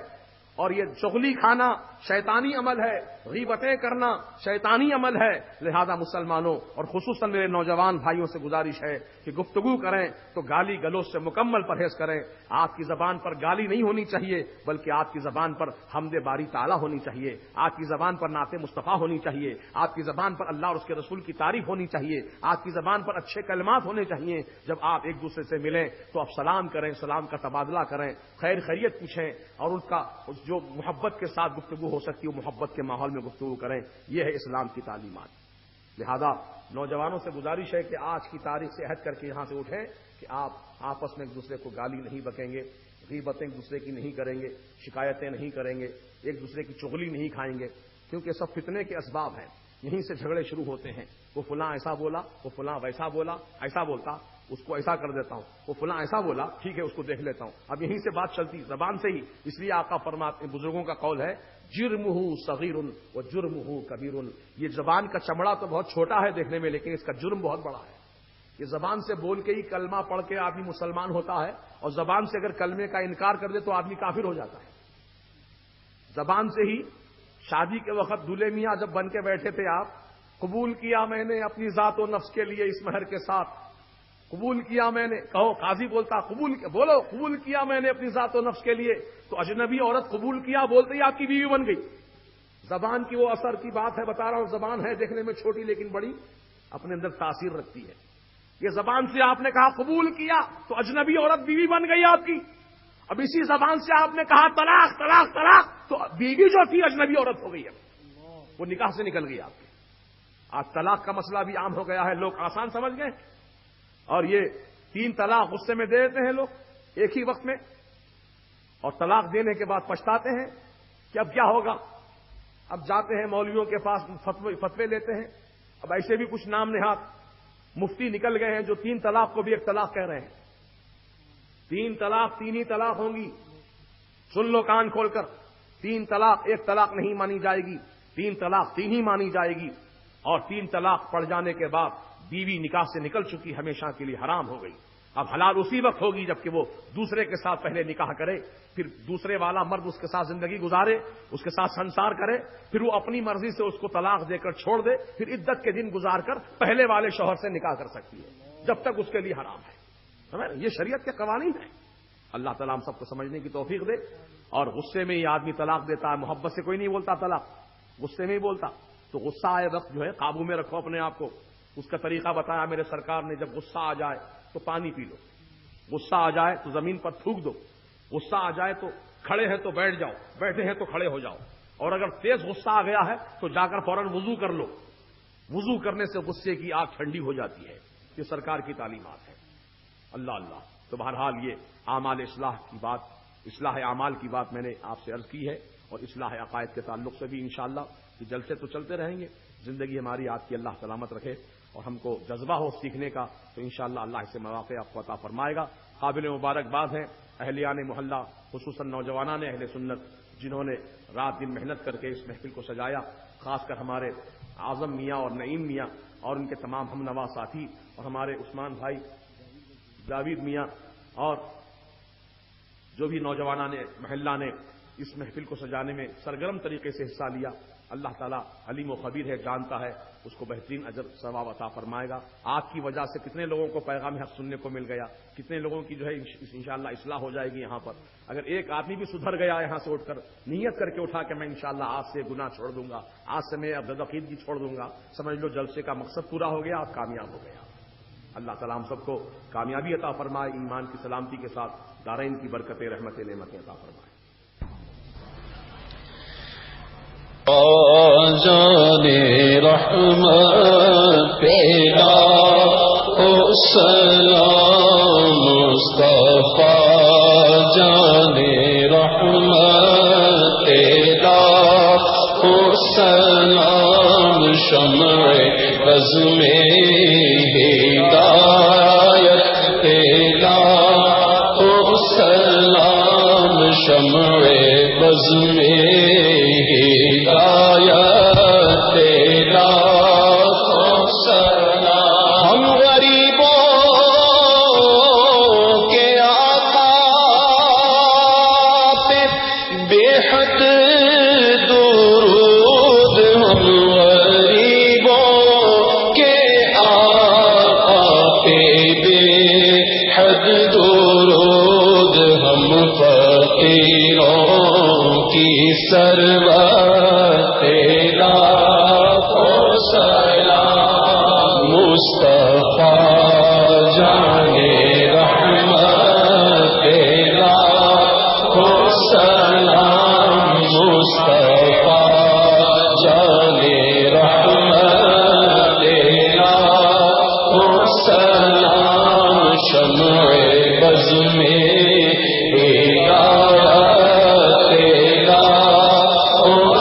اور یہ چغلی کھانا شیطانی عمل ہے، غیبتیں کرنا شیطانی عمل ہے۔ لہذا مسلمانوں اور خصوصاً میرے نوجوان بھائیوں سے گزارش ہے کہ گفتگو کریں تو گالی گلوچ سے مکمل پرہیز کریں۔ آپ کی زبان پر گالی نہیں ہونی چاہیے، بلکہ آپ کی زبان پر حمد باری تعالیٰ ہونی چاہیے، آپ کی زبان پر نعت مصطفیٰ ہونی چاہیے، آپ کی زبان پر اللہ اور اس کے رسول کی تعریف ہونی چاہیے، آپ کی زبان پر اچھے کلمات ہونے چاہیے۔ جب آپ ایک دوسرے سے ملیں تو آپ سلام کریں، سلام کا تبادلہ کریں، خیر خیریت پوچھیں، اور ان کا جو محبت کے ساتھ گفتگو ہو سکتی ہے وہ محبت کے ماحول میں گفتگو کریں۔ یہ ہے اسلام کی تعلیمات۔ لہذا نوجوانوں سے گزارش ہے کہ آج کی تاریخ سے عہد کر کے یہاں سے اٹھیں کہ آپ آپس میں ایک دوسرے کو گالی نہیں بکیں گے، غیبتیں ایک دوسرے کی نہیں کریں گے، شکایتیں نہیں کریں گے، ایک دوسرے کی چغلی نہیں کھائیں گے، کیونکہ سب فتنے کے اسباب ہیں۔ یہیں سے جھگڑے شروع ہوتے ہیں، وہ فلاں ایسا بولا، وہ فلاں ویسا بولا، ایسا بولتا اس کو ایسا کر دیتا ہوں، وہ فلاں ایسا بولا، ٹھیک ہے اس کو دیکھ لیتا ہوں۔ اب یہیں سے بات چلتی زبان سے ہی، اس لیے آقا فرماتے، بزرگوں کا قول ہے جرمہ صغیر و جرمہ کبیر۔ یہ زبان کا چمڑا تو بہت چھوٹا ہے دیکھنے میں، لیکن اس کا جرم بہت بڑا ہے۔ یہ زبان سے بول کے ہی کلمہ پڑھ کے آدمی مسلمان ہوتا ہے، اور زبان سے اگر کلمے کا انکار کر دے تو آدمی کافر ہو جاتا ہے۔ زبان سے ہی شادی کے وقت دولہے میاں جب بن کے بیٹھے تھے آپ، قبول کیا میں نے اپنی ذات و نفس کے لیے اس مہر کے ساتھ، قبول کیا میں نے، کہو قاضی بولتا بولو قبول کیا میں نے اپنی ذات و نفس کے لیے، تو اجنبی عورت قبول کیا بولتے ہی آپ کی بیوی بن گئی۔ زبان کی وہ اثر کی بات ہے، بتا رہا ہوں، زبان ہے دیکھنے میں چھوٹی لیکن بڑی اپنے اندر تاثیر رکھتی ہے۔ یہ زبان سے آپ نے کہا قبول کیا تو اجنبی عورت بیوی بن گئی آپ کی۔ اب اسی زبان سے آپ نے کہا طلاق طلاق طلاق تو بیوی جو تھی اجنبی عورت ہو گئی ہے، وہ نکاح سے نکل گئی آپ کی۔ آج طلاق کا مسئلہ بھی عام ہو گیا ہے، لوگ آسان سمجھ گئے، اور یہ 3 طلاق غصے میں دے دیتے ہیں لوگ ایک ہی وقت میں، اور طلاق دینے کے بعد پچھتاتے ہیں کہ اب کیا ہوگا۔ اب جاتے ہیں مولویوں کے پاس فتوے لیتے ہیں، اب ایسے بھی کچھ نام نہاد مفتی نکل گئے ہیں جو 3 طلاق کو بھی ایک طلاق کہہ رہے ہیں۔ 3 طلاق 3 ہی طلاق ہوں گی، سن لو کان کھول کر، 3 طلاق 1 طلاق نہیں مانی جائے گی، 3 طلاق 3 ہی مانی جائے گی، اور 3 طلاق پڑ جانے کے بعد بیوی نکاح سے نکل چکی، ہمیشہ کے لیے حرام ہو گئی۔ اب حلال اسی وقت ہوگی جبکہ وہ دوسرے کے ساتھ پہلے نکاح کرے، پھر دوسرے والا مرد اس کے ساتھ زندگی گزارے، اس کے ساتھ سنسار کرے، پھر وہ اپنی مرضی سے اس کو طلاق دے کر چھوڑ دے، پھر عدت کے دن گزار کر پہلے والے شوہر سے نکاح کر سکتی ہے، جب تک اس کے لیے حرام ہے۔ یہ شریعت کے قوانین ہیں۔ اللہ تعالیٰ ہم سب کو سمجھنے کی توفیق دے۔ اور غصے میں یہ آدمی طلاق دیتا ہے، محبت سے کوئی نہیں بولتا طلاق، غصے میں ہی بولتا، تو غصہ آئے وقت جو ہے قابو میں رکھو اپنے آپ کو۔ اس کا طریقہ بتایا میرے سرکار نے، جب غصہ آ جائے تو پانی پی لو، غصہ آ جائے تو زمین پر تھوک دو، غصہ آ جائے تو کھڑے ہیں تو بیٹھ جاؤ، بیٹھے ہیں تو کھڑے ہو جاؤ، اور اگر تیز غصہ آ گیا ہے تو جا کر فوراً وضو کر لو، وضو کرنے سے غصے کی آگ ٹھنڈی ہو جاتی ہے۔ یہ سرکار کی تعلیمات ہے۔ اللہ اللہ۔ تو بہرحال یہ اعمال اصلاح کی بات، اصلاح اعمال کی بات میں نے آپ سے عرض کی ہے، اور اصلاح عقائد کے تعلق سے بھی انشاءاللہ یہ جلسے تو چلتے رہیں گے۔ زندگی ہماری آپ کی اللہ سلامت رکھے اور ہم کو جذبہ ہو سیکھنے کا، تو انشاءاللہ اللہ اس سے مواقع آپ کو عطا فرمائے گا۔ قابل مبارکباد ہیں اہلیان محلہ، خصوصاً نوجوانان اہل سنت، جنہوں نے رات دن محنت کر کے اس محفل کو سجایا، خاص کر ہمارے اعظم میاں اور نعیم میاں اور ان کے تمام ہم نوا ساتھی، اور ہمارے عثمان بھائی، جاوید میاں، اور جو بھی نوجوانان محلہ نے اس محفل کو سجانے میں سرگرم طریقے سے حصہ لیا۔ اللہ تعالیٰ علیم و خبیر ہے، جانتا ہے، اس کو بہترین اجر ثواب عطا فرمائے گا۔ آپ کی وجہ سے کتنے لوگوں کو پیغام حق سننے کو مل گیا، کتنے لوگوں کی جو ہے انشاءاللہ اصلاح ہو جائے گی یہاں پر۔ اگر ایک آدمی بھی سدھر گیا یہاں سے اٹھ کر، نیت کر کے اٹھا کہ میں انشاءاللہ آج سے گناہ چھوڑ دوں گا، آج سے میں اب عقیدگی چھوڑ دوں گا، سمجھ لو جلسے کا مقصد پورا ہو گیا، آپ کامیاب ہو گیا۔ اللہ تعالیٰ ہم سب کو کامیابی عطا فرمائے، ایمان کی سلامتی کے ساتھ دارین کی برکتیں، رحمتیں، نعمتیں عطا فرمائے۔ جانے رحمت پیدا ہو سلام مصطفیٰ، جانے رحمت پیدا ہو سلام، شمع بز میں ہدایت پیدا ہو سلام، شمع بز میں ہدایت تیرا سلام ہم غریبوں کے آقا پہ بے حد درود ہم غریبوں کے آقا پہ بے حد درود ہم فقیروں کی سربت تیرا سلام مصطفیٰ جانے رحمت تیرا سلام مصطفیٰ جانے رحمت تیرا سلام شمع بز میں ہدایت تیرا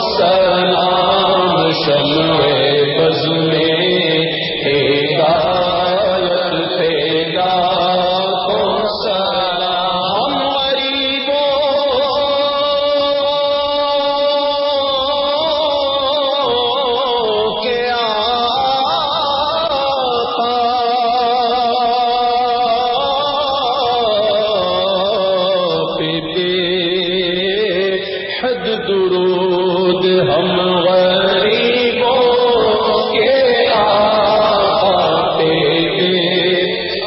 سلام شمع بز میں ہدایت تیرا سلام غریبوں کے حد درود ہم غریبوں کے آقا پہ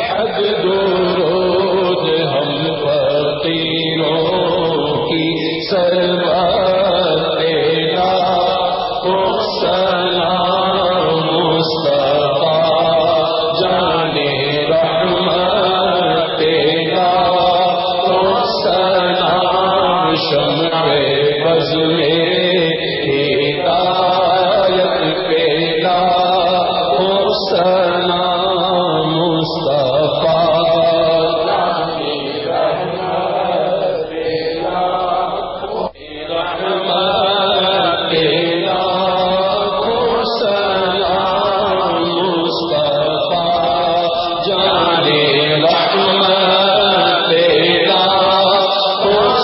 حد درود ہم فقیروں کی سربت تیرا سلام مصطفیٰ جانے رحمت تیرا سلام شمع بز میں ہدایت پیدا سلام مصطفیٰ جانے رحمت تیرا سلام مصطفیٰ جانے رحمت تیرا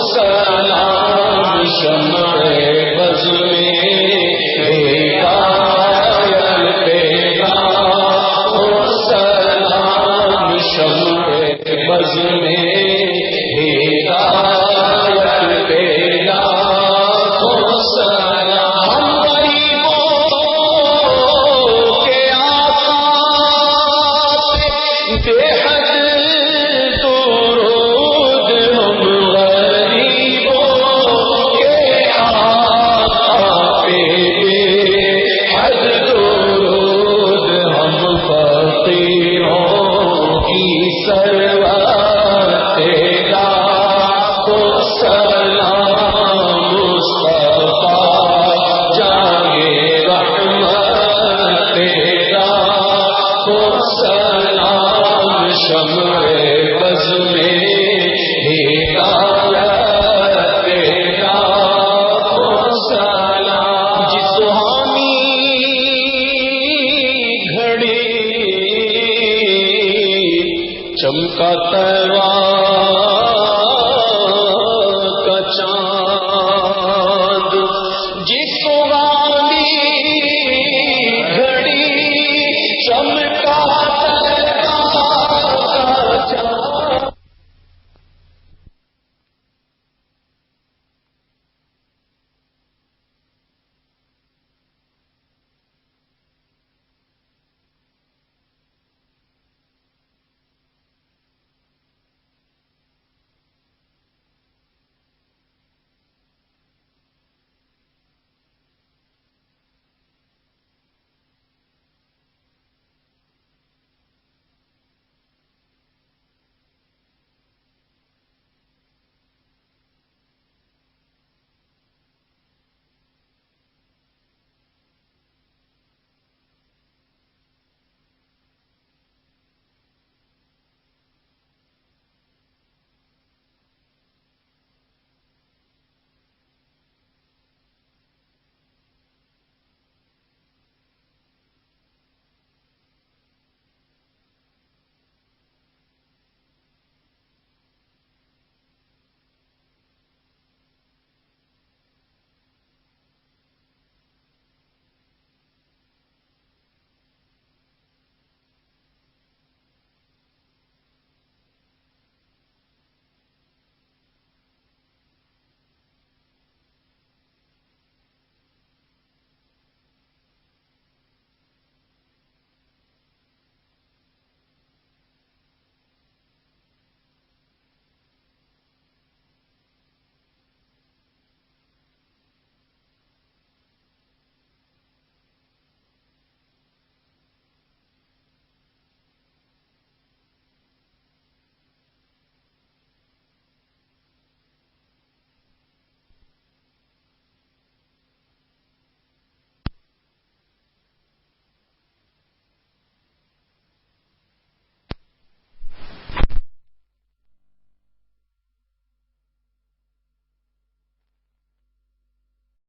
سلام شمع بز میں ہدایت تیرا سلام شمع بز میں ہدایت تیرا سلام ہم غریبوں کے آقا پہ بے حد درود ہم غریبوں کے آقا پہ بے حد درود ہم فقیروں کی سربت تیرا سلام مصطفیٰ جانے رحمت تیرا سلام شمع بز میں ہدایت تیرا سلام جس سہانی گھڑی چمکا تیرا